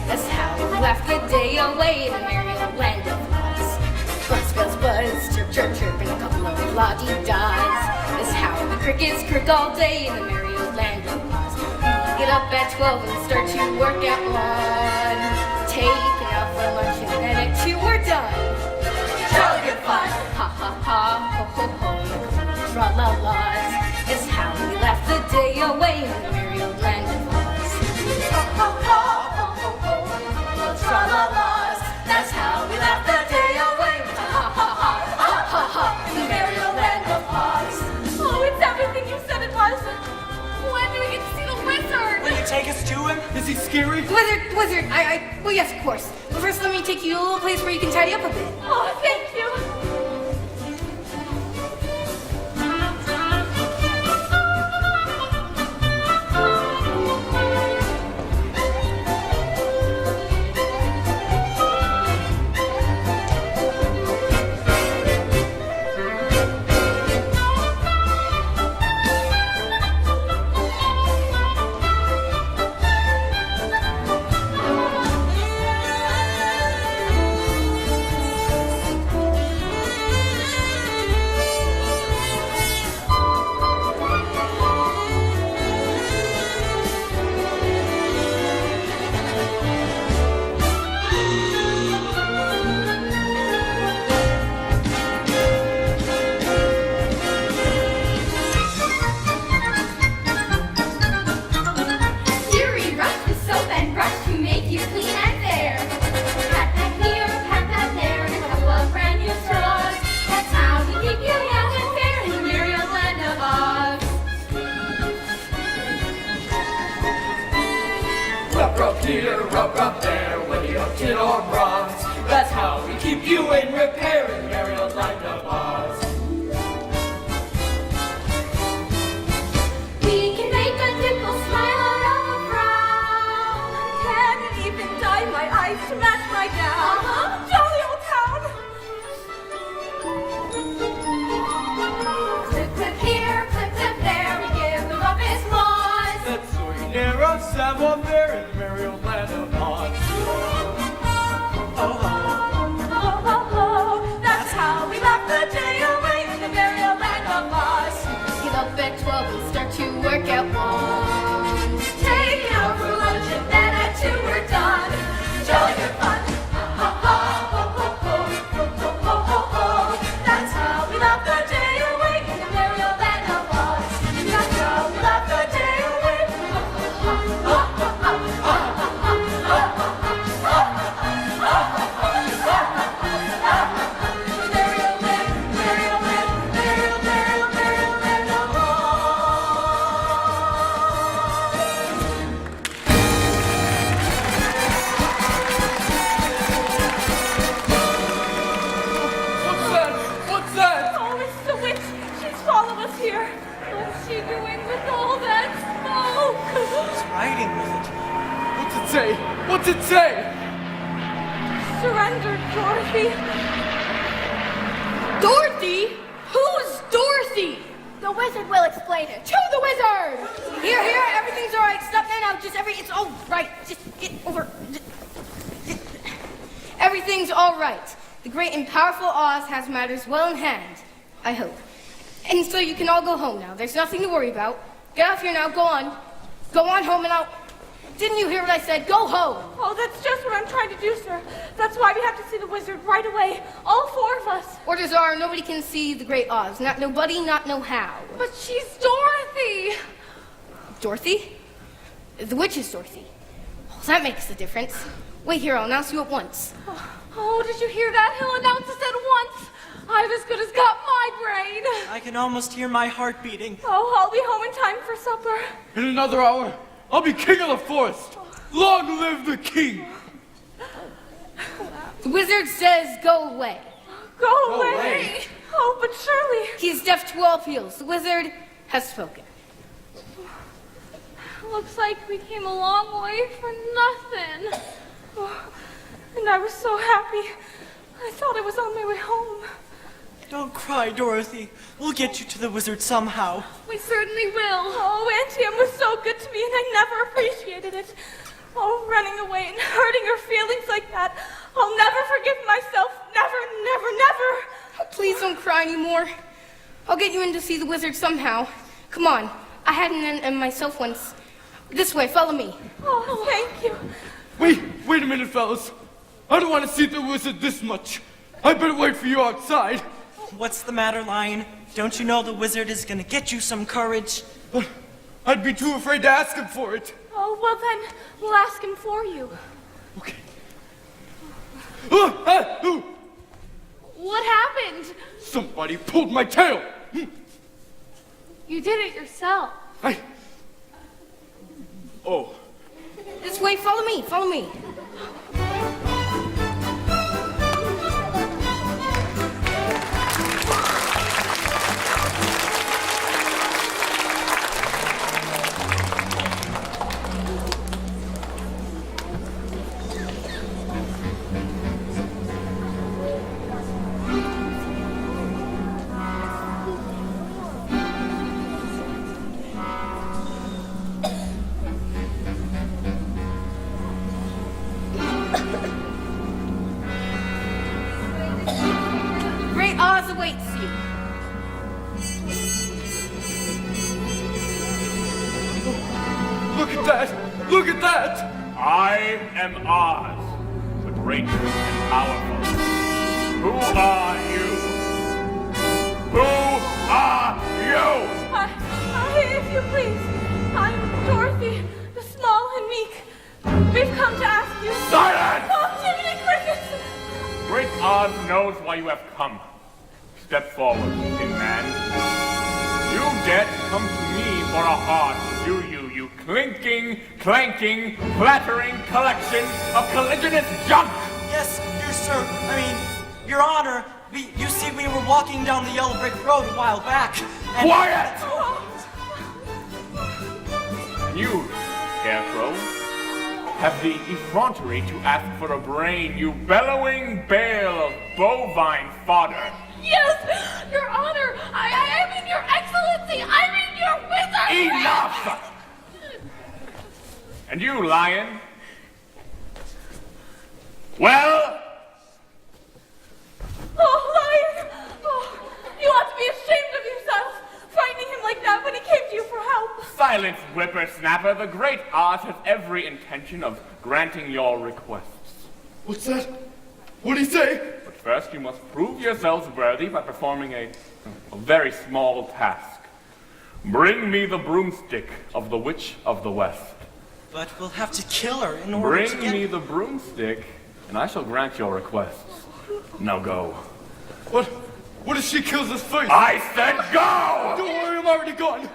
That's how we laughed the day away in a merry old land of Oz. Buzz, buzz, buzz, chirp, chirp, chirp, and a couple of la-dee-dahs. That's how the crickets croak all day in the merry old land of Oz. We get up at 12 and start to work at 1. Taking out for lunch and then at 2 we're done. Jolly good fun! Ha ha ha, ho ho ho, tra-la-las. It's how we laugh the day away in the merry old land of Oz. Ha ha ha, ho ho ho, tra-la-las. That's how we laugh the day away. Ha ha ha ha, ha ha, the merry old land of Oz. Oh, it's everything you said it was. When do we get to see the wizard? Will you take us to him? Is he scary? Wizard, well, yes, of course. But first, let me take you to a little place where you can tidy up a bit. Oh, thank you. here, rub there, whether you're tin or bronze. That's how we keep you in repair in the merry old land of Oz. must have a fair in the merry old land of Oz. Ho, ho, ho, that's how we laugh the day away in the merry old land of Oz. Get up at 12 and start to work at 1. Take out for lunch and then at 2 we're done. Jolly good fun. Ho, ho, ho, ho, ho, ho, ho, ho, ho, ho. That's how we laugh the day away in the merry old land of Oz. That's how we laugh the day away. Ho, ho, ho, ho, ho, ho, ho, ho, ho, merry old land, merry old land, merry old, merry old, merry old land of Oz. What's that? What's that? Oh, it's the witch. She's followed us here. What's she doing with all that smoke? He's riding with it. What's it say? What's it say? Surrender, Dorothy. Dorothy? Who's Dorothy? The wizard will explain it. To the wizard! Here, everything's all right. Stop now, it's all right. Just get over. Everything's all right. The great and powerful Oz has matters well in hand, I hope. And so you can all go home now. There's nothing to worry about. Get off here now. Go on. Go on home and I'll... Didn't you hear what I said? Go home. Oh, that's just what I'm trying to do, sir. That's why we have to see the wizard right away. All 4 of us. Orders are nobody can see the great Oz. Not nobody, not no how. But she's Dorothy. Dorothy? The witch is Dorothy. Oh, that makes a difference. Wait here, I'll announce you at once. Oh, did you hear that? He'll announce us at once. I've as good as got my brain. I can almost hear my heart beating. Oh, I'll be home in time for supper. In another hour, I'll be king of the forest. Long live the king! The wizard says go away. Go away. away. Oh, but surely. He's deaf to all appeals. The wizard has spoken. Looks like we came a long way for nothing. Oh, and I was so happy. I thought I was on my way home. Don't cry, Dorothy. We'll get you to the wizard somehow. We certainly will. Oh, Auntie Em was so good to me, and I never appreciated it. Oh, running away and hurting her feelings like that. I'll never forgive myself. Never, never, never. Oh, please don't cry anymore. I'll get you in to see the wizard somehow. Come on. I had an myself once. This way, follow me. Oh, thank you. Wait a minute, fellas. I don't want to see the wizard this much. I better wait for you outside. What's the matter, Lion? Don't you know the wizard is gonna get you some courage? But I'd be too afraid to ask him for it. Oh, well then, we'll ask him for you. Okay. What happened? Somebody pulled my tail. You did it yourself. Oh. This way, follow me, follow me. Great Oz awaits you. Look at that! Look at that! I am Oz, the great and powerful. Who are you? Who are you? If you please, I'm Dorothy, the small and meek. We've come to ask you. Silence! Oh, Jiminy Crickets! Great Oz knows why you have come. Step forward, thin man. You dare to come to me for a heart, do you, you clinking, clanking, clattering collection of colliginous junk! Yes, dear sir. I mean, Your Honor, you see, we were walking down the yellow brick road a while back. And Quiet! And you, Scarecrow, have the effrontery to ask for a brain, you bellowing bale of bovine fodder. Yes, Your Honor. I mean, Your Excellency. I mean, Your Wizard. Enough! And you, lion? Well? Oh, Lion! Oh, you ought to be ashamed of yourself, frightening him like that when he came to you for help. Silence, whippersnapper. The great Oz has every intention of granting your requests. What's that? What'd he say? But first you must prove yourselves worthy by performing a very small task. Bring me the broomstick of the Witch of the West. But we'll have to kill her in order to Bring get... me the broomstick, and I shall grant your requests. Now go. What? What if she kills us first? I said go! Don't worry, I'm already gone.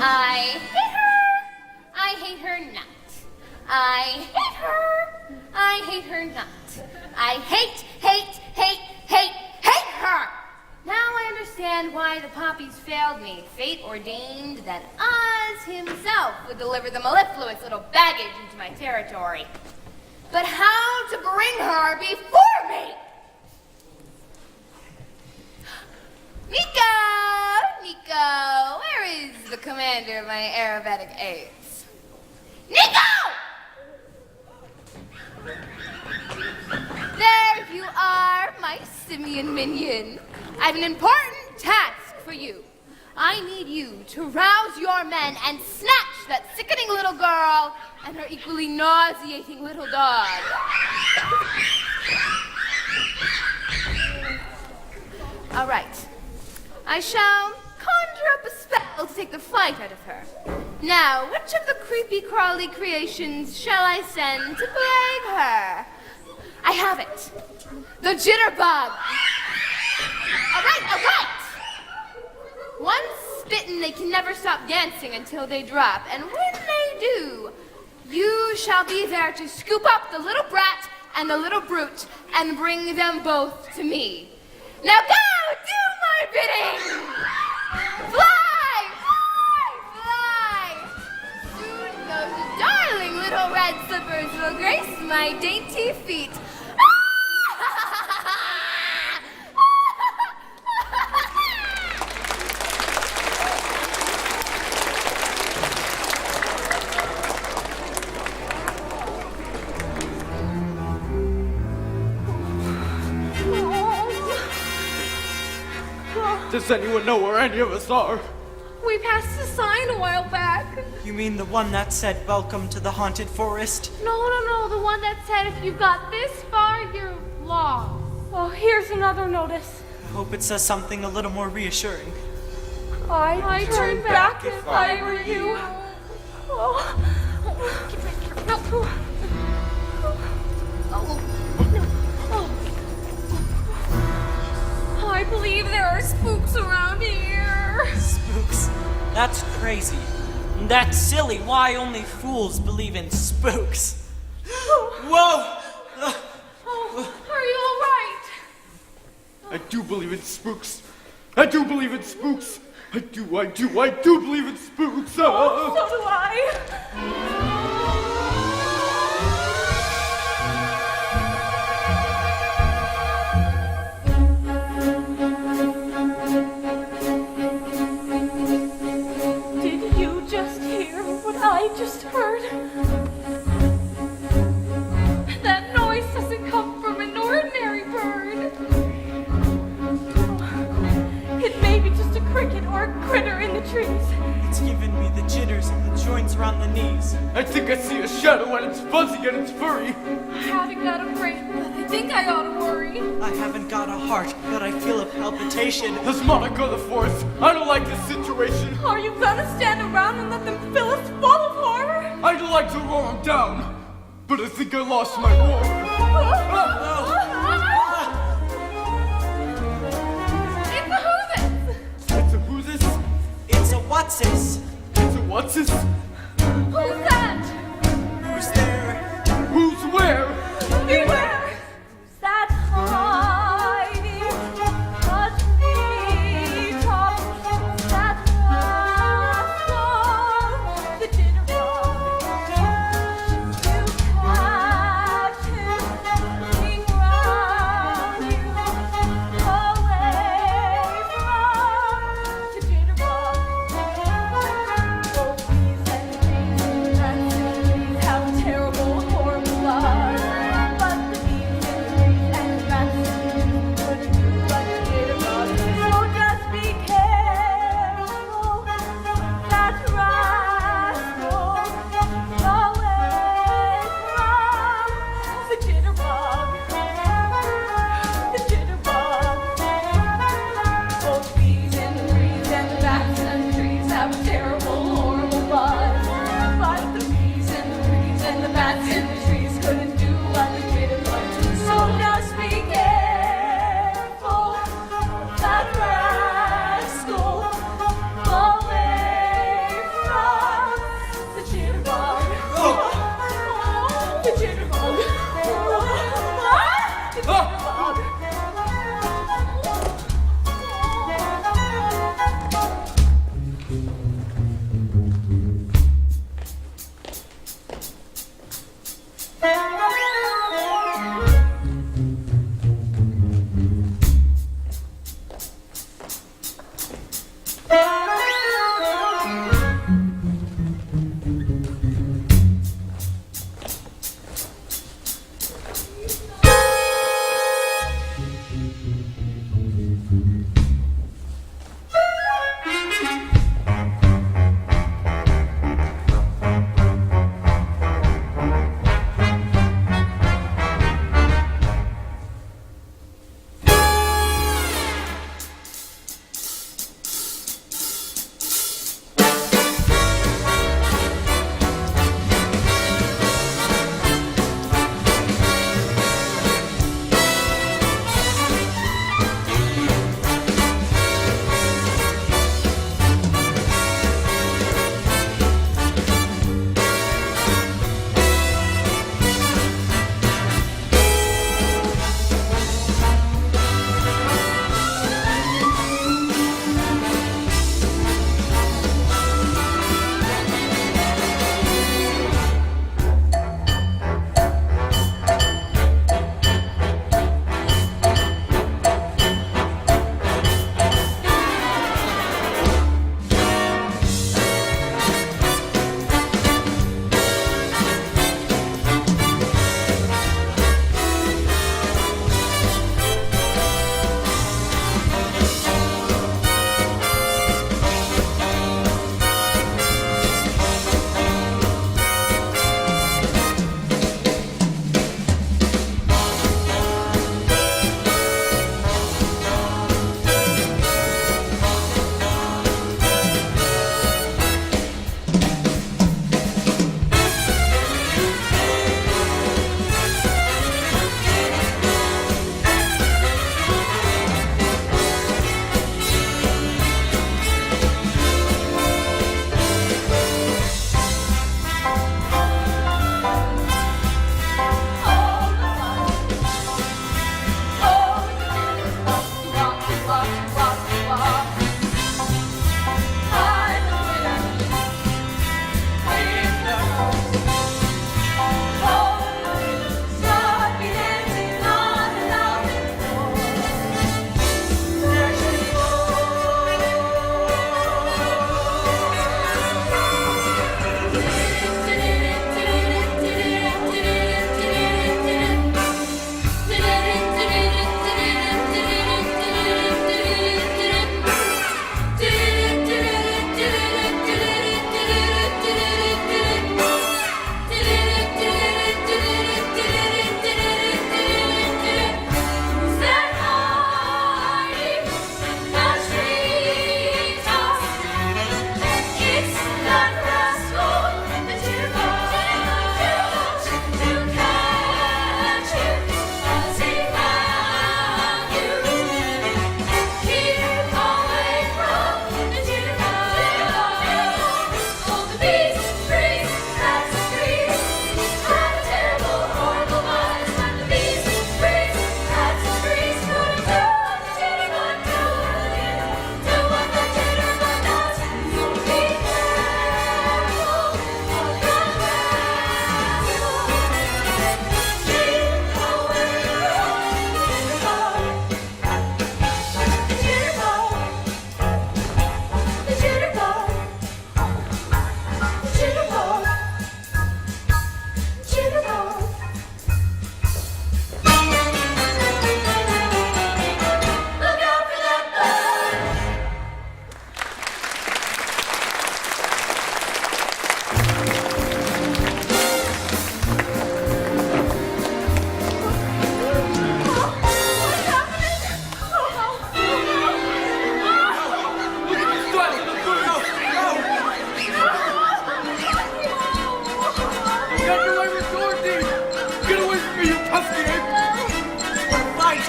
I hate her. I hate her not. I hate her. I hate her not. I hate her. Now I understand why the poppies failed me. Fate ordained that Oz himself would deliver the mellifluous little baggage into my territory. But how to bring her before me? Nico, where is the commander of my aerobatic aids? Nico! There you are, my simian minion. I have an important task for you. I need you to rouse your men and snatch that sickening little girl and her equally nauseating little dog. All right. I shall conjure up a spell to take the fight out of her. Now, which of the creepy crawly creations shall I send to plague her? I have it. The jitterbug. All right. Once bitten, they can never stop dancing until they drop. And when they do, you shall be there to scoop up the little brat and the little brute and bring them both to me. Now go, do my bidding! Fly! Soon those darling little red slippers will grace my dainty feet. Does anyone know where any of us are? We passed a sign a while back. You mean the one that said, "Welcome to the haunted forest"? No, the one that said if you got this far, you're lost. Oh, here's another notice. I hope it says something a little more reassuring. I'd turn back if I were you. Oh. No. spooks around here. Spooks? That's crazy. That's silly. Why only fools believe in spooks? Whoa! Oh, are you all right? I do believe in spooks. I do believe in spooks. I do believe in spooks. Oh, so do I. Did you just hear what I just heard? That noise doesn't come from an ordinary bird. It may be just a cricket or a critter in the trees. It's giving me the jitters and the joints around the knees. I think I see a shadow and it's fuzzy and it's furry. I haven't got a brain, but I think I ought to worry. I haven't got a heart, but I feel a palpitation. As Monica the Fourth, I don't like this situation. Are you gonna stand around and let them fill us full of horror? I'd like to roar them down, but I think I lost my roar. It's a who-this! It's a who's this? It's a what's-this? It's a what's this? Who's that? Who's there? Who's where? Beware! Who's that hiding the treetop? Who's that rascal, the jitterbug? You catch him looking round you, away from the jitterbug. Oh, bees and bees and bees have terrible, horrible lives. But the bees and the rats couldn't do what the jitterbug. So just be careful, that rascal, away from the jitterbug. The jitterbug. Both bees and the breeze and the bats and the trees have a terrible, horrible buzz. But the bees and the breeze and the bats and the trees couldn't do what the jitterbug did. So just be careful, that rascal, away from the jitterbug. The jitterbug. The jitterbug.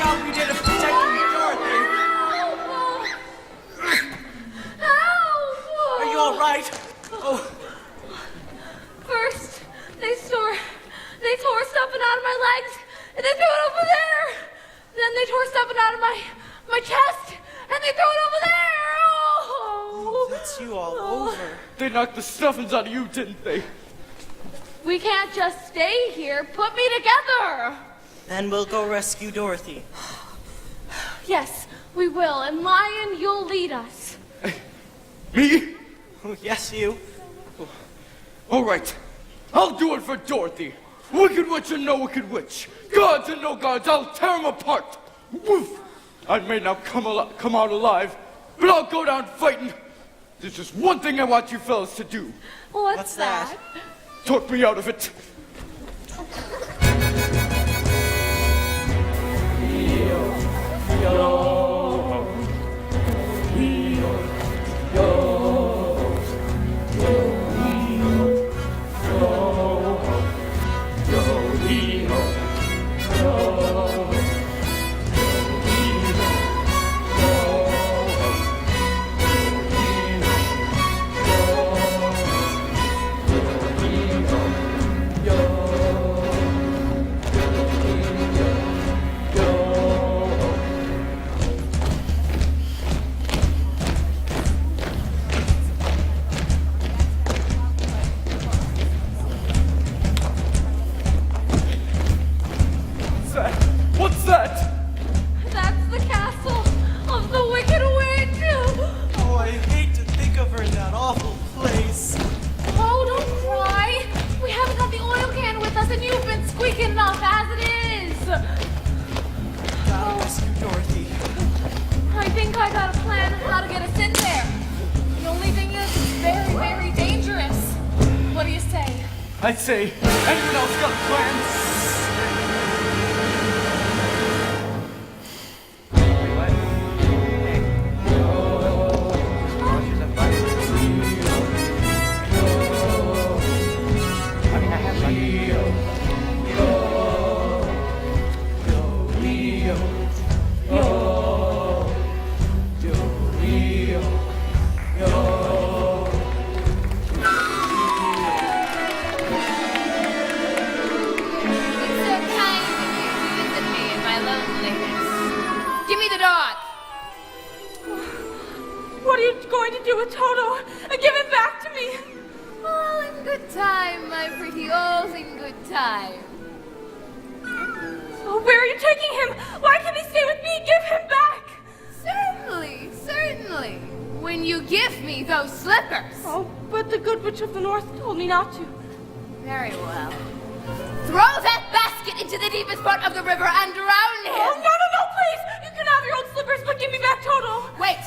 job we did of protecting you, Dorothy. Help! Are you all right? Oh, First, they tore stuffing out of my legs, and they threw it over there. Then they tore stuffing out of my chest, and they threw it over there. Oh! that's you all over. They knocked the stuffings out of you, didn't they? We can't just stay here. Put me together. Then we'll go rescue Dorothy. Yes, we will. And Lion, you'll lead us. Me? Oh, yes, you. All right. I'll do it for Dorothy. Wicked witch and no wicked witch. Gods and no gods, I'll tear them apart. Woof. I may not come out alive, but I'll go down fighting. There's just one thing I want you fellas to do. What's that? Talk me out of it. What's that? That's the castle of the Wicked Witch. Oh, I hate to think of her in that awful place. Oh, don't cry. We haven't got the oil can with us, and you've been squeaking enough as it is. Gotta rescue Dorothy. I think I got a plan of how to get us in there. The only thing is, it's very, very dangerous. What do you say? I say, anyone else got a plan? What are you going to do with Toto? Give it back to me. All in good time, my pretty, all's in good time. Oh, where are you taking him? Why can't he stay with me? Give him back. Certainly, certainly. When you give me those slippers. Oh, but the Good Witch of the North told me not to. Very well. Throw that basket into the deepest part of the river and drown him. Oh, no, please. You can have your old slippers, but give me back Toto. Wait.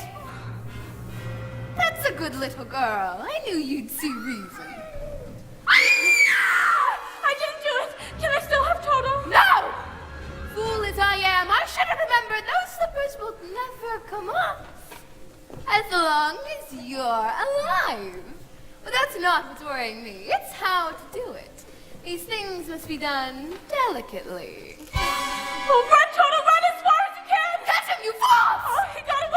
That's a good little girl. I knew you'd see reason. I didn't do it. Can I still have Toto? No! Fool as I am, I should have remembered those slippers will never come off. As long as you're alive. But that's not what's worrying me. It's how to do it. These things must be done delicately. Oh, run, Toto, run as far as you can! Catch him, you fools! Oh, he got away!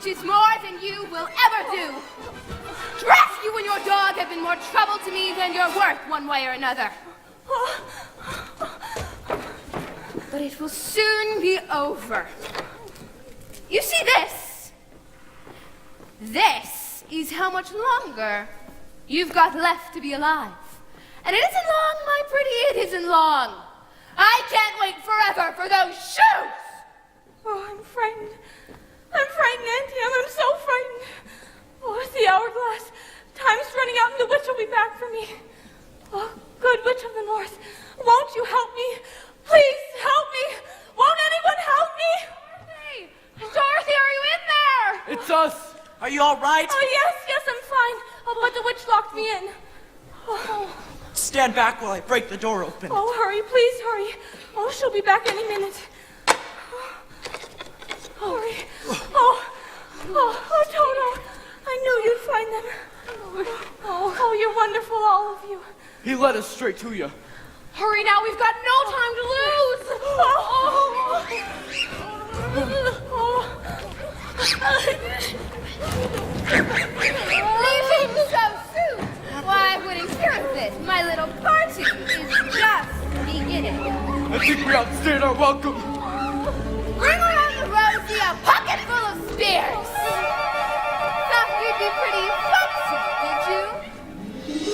Which is more than you will ever do. Drat you and your dog have been more trouble to me than you're worth one way or another. But it will soon be over. You see this? This is how much longer you've got left to be alive. And it isn't long, my pretty, it isn't long. I can't wait forever for those shoes! Oh, I'm frightened. I'm frightened, Auntie. I'm so frightened. Oh, it's the hourglass. Time's running out and the witch will be back for me. Oh, Good Witch of the North, won't you help me? Please help me. Won't anyone help me? Dorothy, are you in there? It's us. Are you all right? Oh, yes, I'm fine. Oh, but the witch locked me in. Oh, Stand back while I break the door open. oh, hurry, please hurry. Oh, she'll be back any minute. Hurry. Oh, Toto. I knew you'd find them. Oh, you're wonderful, all of you. He led us straight to you. Hurry now, we've got no time to lose. State are welcome. Bring around the Rosie a pocket full of spears. Thought you'd be pretty foxy, did you?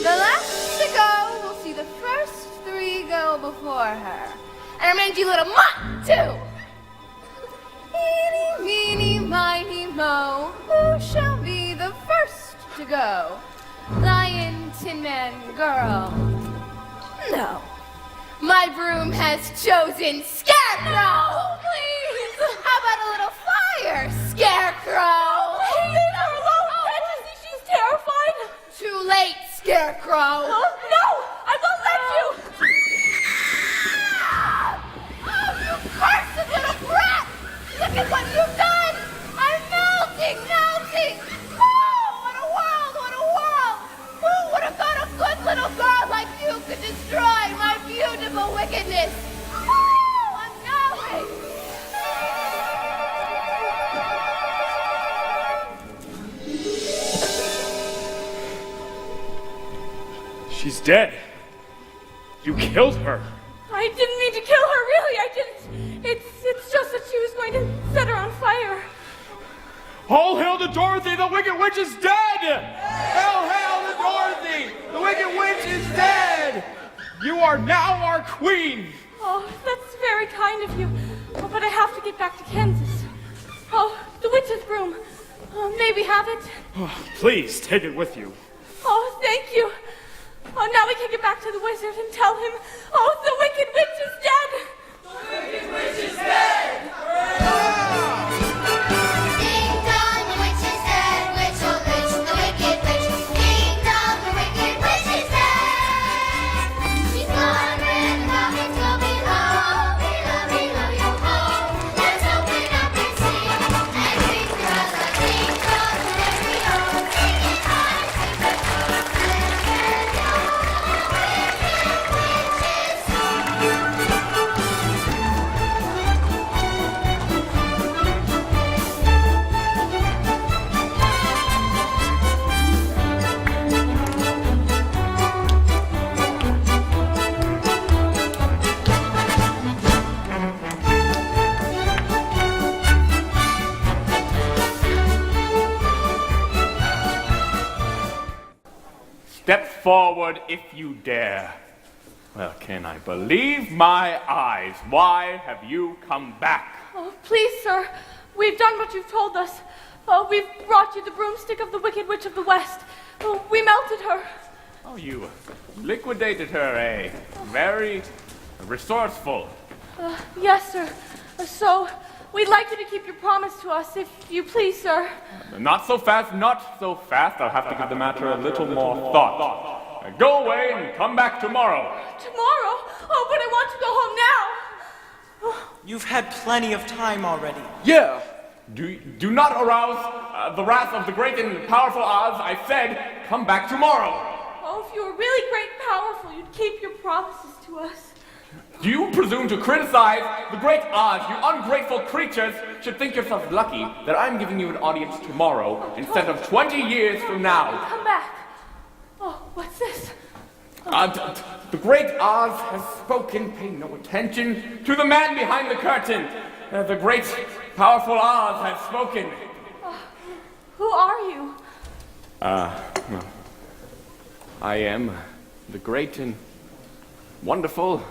The last to go will see the first 3 go before her. And remind you little mutt, too. Eeny, meeny, miny, mo. Who shall be the first to go? Lion, Tin Man, girl. No. My broom has chosen Scarecrow! Please! How about a little fire, Scarecrow? Leave her alone! Can't you see she's terrified? Too late, Scarecrow! Oh, no! I won't let you! Oh, you cursed little brat! Look at what you've done! I'm melting, melting! Oh, what a world, what a world! Who would have thought a good little girl like you could destroy my beautiful wickedness? Oh, I'm melting! She's dead. You killed her. I didn't mean to kill her, really, I didn't. It's just that she was going to set her on fire. All hail to Dorothy, the Wicked Witch is dead! Hail, hail to Dorothy, the Wicked Witch is dead! You are now our queen! Oh, that's very kind of you. Oh, but I have to get back to Kansas. Oh, the witch's broom. May we have it? Oh, please, take it with you. Oh, thank you. Oh, now we can get back to the wizard and tell him, oh, the Wicked Witch is dead! The Wicked Witch is dead! Ding dong, the witch is dead. Witch, oh witch, the wicked witch. Ding dong, the wicked witch is dead. She's gone where the goblins will be low. Below, yo ho. Let's open up and sing. And ring the ding dong, stereo. Sing it high, sing it low. Let go, Step forward if you dare. Well, can I believe my eyes? Why have you come back? Oh, please, sir. We've done what you've told us. Oh, we've brought you the broomstick of the Wicked Witch of the West. Oh, we melted her. Oh, you liquidated her, eh? Very resourceful. Yes, sir. So, we'd like you to keep your promise to us, if you please, sir. Not so fast, not so fast. I'll have to give the matter a little more thought. Go away and come back tomorrow. Tomorrow? Oh, but I want to go home now. You've had plenty of time already. Yeah. Do not arouse the wrath of the great and powerful Oz. I said, come back tomorrow. Oh, if you were really great and powerful, you'd keep your promises to us. Do you presume to criticize the great Oz? You ungrateful creatures should think yourselves lucky that I'm giving you an audience tomorrow instead of 20 years from now. Come back. Oh, what's this? The great Oz has spoken. Pay no attention to the man behind the curtain. The great, powerful Oz has spoken. Who are you? Well, I am the great and wonderful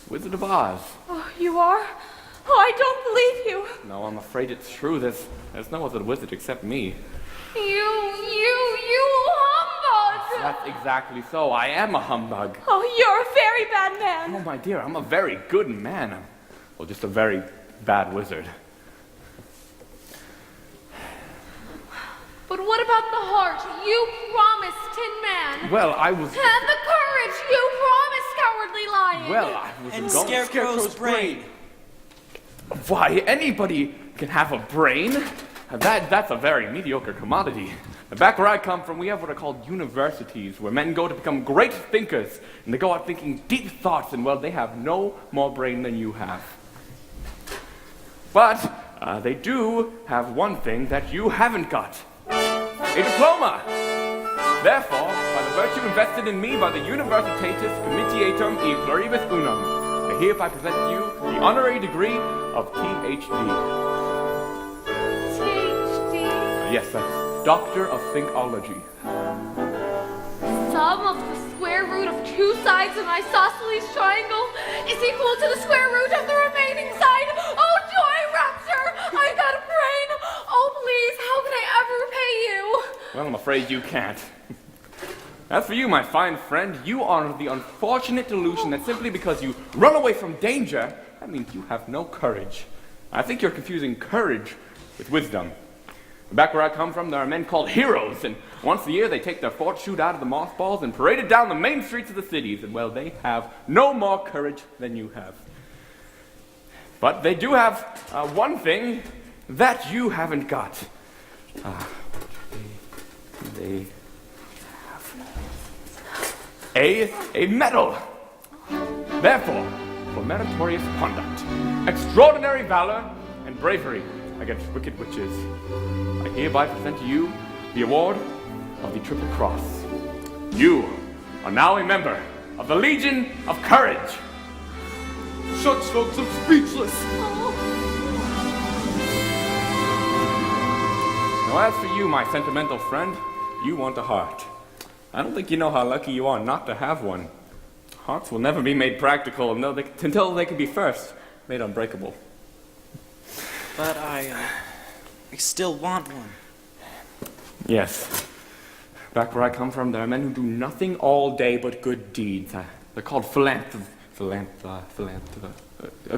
Wizard of Oz. Oh, you are? Oh, I don't believe you. No, I'm afraid it's true. There's no other wizard except me. You humbug! That's exactly so. I am a humbug. Oh, you're a very bad man. Oh, my dear, I'm a very good man. Well, just a very bad wizard. But what about the heart? You promised, Tin Man. Well, I was... And the courage. You promised, Cowardly Lion. Well, I was And going... Scarecrow's brain. Why, anybody can have a brain. That's a very mediocre commodity. Back where I come from, we have what are called universities, where men go to become great thinkers, and they go out thinking deep thoughts, and well, they have no more brain than you have. But they do have one thing that you haven't got. A diploma! Therefore, by the virtue invested in me by the Universitatis Comitiatum e Pluribus Unum, I hereby present to you the honorary degree of PhD. PhD? Yes, that's Doctor of Thinkology. Sum of the square root of 2 sides of an isosceles triangle is equal to the square root of the remaining side. Oh, joy, rapture! I got a brain! Oh, please, how can I ever pay you? Well, I'm afraid you can't. As for you, my fine friend, you are under the unfortunate delusion that simply because you run away from danger, that means you have no courage. I think you're confusing courage with wisdom. Back where I come from, there are men called heroes, and once a year they take their fort chute out of the mothballs and parade it down the main streets of the cities, and well, they have no more courage than you have. But they do have one thing that you haven't got. They have a medal. Therefore, for meritorious conduct, extraordinary valor, and bravery against wicked witches, I hereby present to you the award of the Triple Cross. You are now a member of the Legion of Courage. Shucks, folks, I'm speechless. Now, as for you, my sentimental friend, you want a heart. I don't think you know how lucky you are not to have one. Hearts will never be made practical until they can be first made unbreakable. But I still want one. Yes. Back where I come from, there are men who do nothing all day but good deeds. They're called a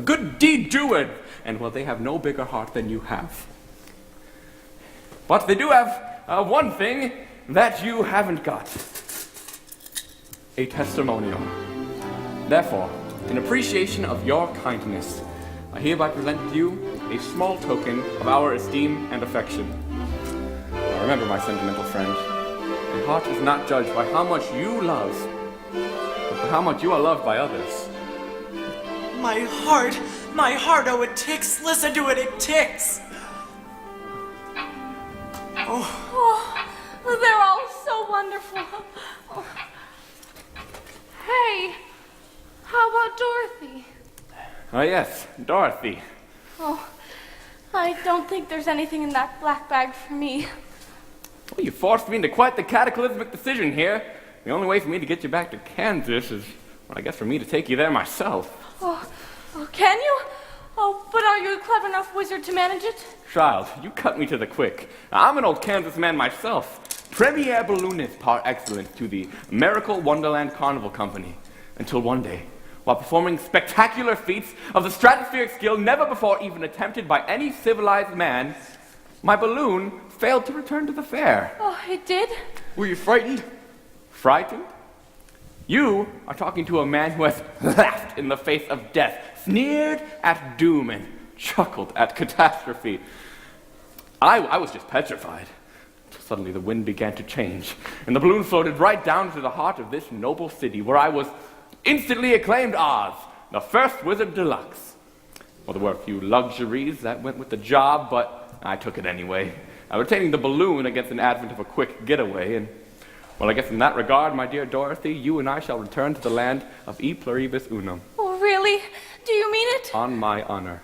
good deed doer. And well, they have no bigger heart than you have. But they do have one thing that you haven't got. A testimonial. Therefore, in appreciation of your kindness, I hereby present to you a small token of our esteem and affection. Now remember, my sentimental friend, a heart is not judged by how much you love, but by how much you are loved by others. My heart, oh, it ticks. Listen to it, it ticks. Oh, they're all so wonderful. Oh. Hey, how about Dorothy? Oh yes, Dorothy. Oh, I don't think there's anything in that black bag for me. Well, you forced me into quite the cataclysmic decision here. The only way for me to get you back to Kansas is, well, I guess for me to take you there myself. Oh, can you? Oh, but are you a clever enough wizard to manage it? Child, you cut me to the quick. I'm an old Kansas man myself. Premier balloonist par excellence to the Miracle Wonderland Carnival Company. Until one day, while performing spectacular feats of the stratospheric skill never before even attempted by any civilized man, my balloon failed to return to the fair. Oh, it did? Were you frightened? Frightened? You are talking to a man who has laughed in the face of death, sneered at doom, and chuckled at catastrophe. I was just petrified. Suddenly the wind began to change, and the balloon floated right down to the heart of this noble city, where I was instantly acclaimed Oz, the first wizard deluxe. Well, there were a few luxuries that went with the job, but I took it anyway. Retaining the balloon against an advent of a quick getaway, and, well, I guess in that regard, my dear Dorothy, you and I shall return to the land of E pluribus unum. Oh, really? Do you mean it? On my honor.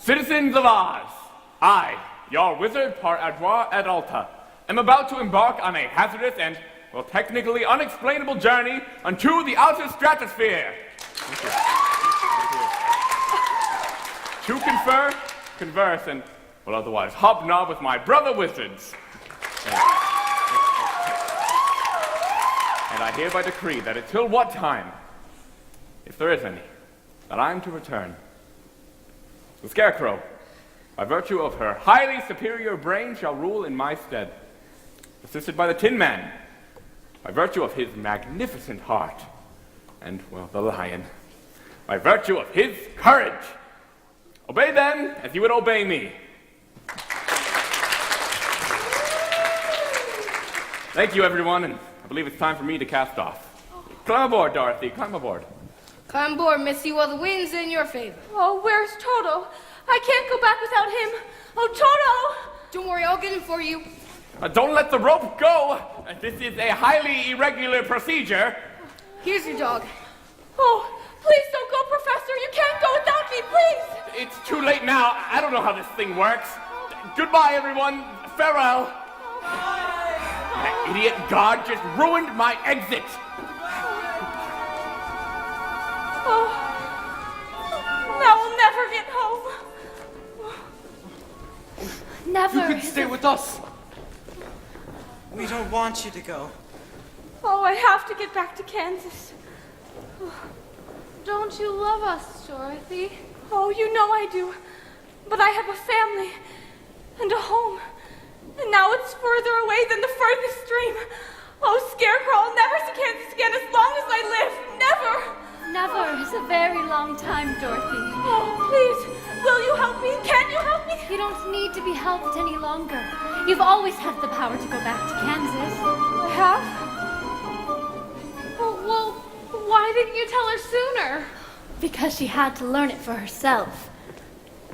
Citizens of Oz, I, your wizard par adroit et alta, am about to embark on a hazardous and, well, technically unexplainable journey unto the outer stratosphere. To confer, converse, and, well, otherwise hobnob with my brother wizards. And I hereby decree that until what time, if there is any, that I am to return, the Scarecrow, by virtue of her highly superior brain, shall rule in my stead, assisted by the Tin Man, by virtue of his magnificent heart, and, well, the Lion, by virtue of his courage. Obey them as you would obey me. Thank you, everyone, and I believe it's time for me to cast off. Climb aboard, Dorothy. Climb aboard. Climb aboard, Missy, while the wind's in your favor. Oh, where's Toto? I can't go back without him. Oh, Toto! Don't worry, I'll get him for you. Don't let the rope go. This is a highly irregular procedure. Here's your dog. Oh, please don't go, Professor. You can't go without me, please. It's too late now. I don't know how this thing works. Goodbye, everyone. Farewell. That idiot guard just ruined my exit. Oh, now we'll never get home. Never. You can stay with us. We don't want you to go. Oh, I have to get back to Kansas. Don't you love us, Dorothy? Oh, you know I do. But I have a family and a home. And now it's further away than the furthest dream. Oh, Scarecrow, I'll never see Kansas again as long as I live. Never. Never is a very long time, Dorothy. Oh, please, will you help me? Can you help me? You don't need to be helped any longer. You've always had the power to go back to Kansas. I have? Well, why didn't you tell her sooner? Because she had to learn it for herself.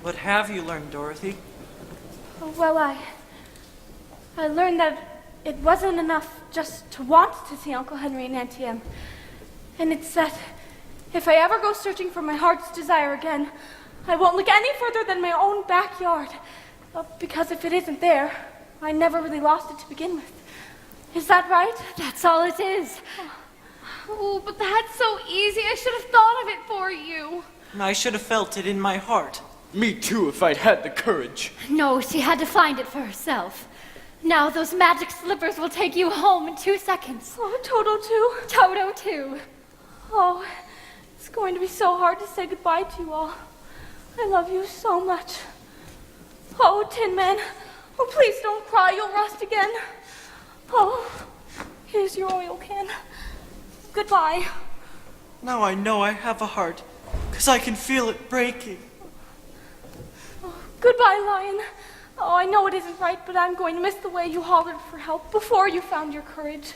What have you learned, Dorothy? Oh, well, I learned that it wasn't enough just to want to see Uncle Henry and Auntie Em. And it's that if I ever go searching for my heart's desire again, I won't look any further than my own backyard. Because if it isn't there, I never really lost it to begin with. Is that right? That's all it is. Oh, but that's so easy. I should have thought of it for you. I should have felt it in my heart. Me too, if I'd had the courage. No, she had to find it for herself. Now those magic slippers will take you home in 2 seconds. Oh, Toto too? Toto too. Oh, it's going to be so hard to say goodbye to you all. I love you so much. Oh, Tin Man, oh, please don't cry. You'll rust again. Oh, here's your oil can. Goodbye. Now I know I have a heart, 'cause I can feel it breaking. Oh, goodbye, Lion. Oh, I know it isn't right, but I'm going to miss the way you hollered for help before you found your courage.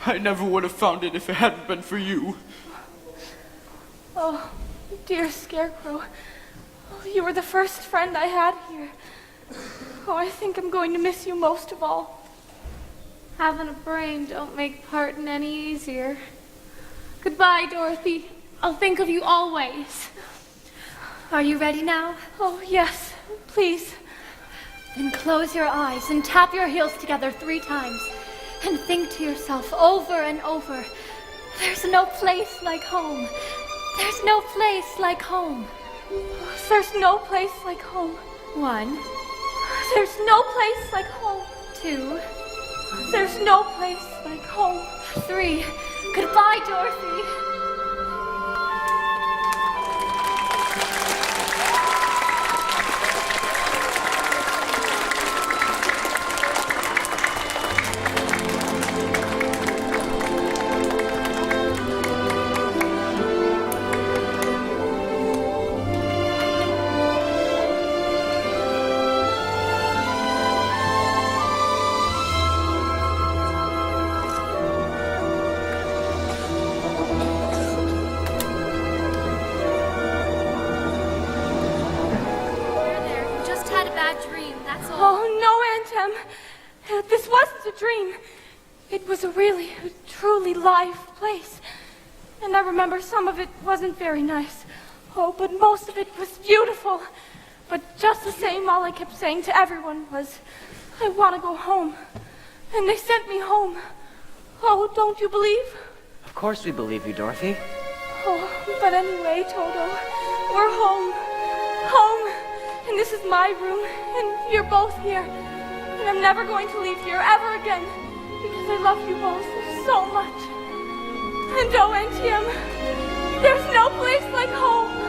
I never would have found it if it hadn't been for you. Oh, dear Scarecrow. Oh, you were the first friend I had here. Oh, I think I'm going to miss you most of all. Having a brain don't make parting any easier. Goodbye, Dorothy. I'll think of you always. Are you ready now? Oh, yes, please. Then close your eyes and tap your heels together 3 times. And think to yourself over and over, there's no place like home. There's no place like home. There's no place like home. 1. There's no place like home. 2. There's no place like home. 3. Goodbye, Dorothy. This wasn't a dream. It was a really, truly live place. And I remember some of it wasn't very nice. Oh, but most of it was beautiful. But just the same, all I kept saying to everyone was, I want to go home. And they sent me home. Oh, don't you believe? Of course we believe you, Dorothy. Oh, but anyway, Toto, we're home. Home. And this is my room. And you're both here. And I'm never going to leave here ever again. Because I love you both so much. And oh, Auntie Em, there's no place like home.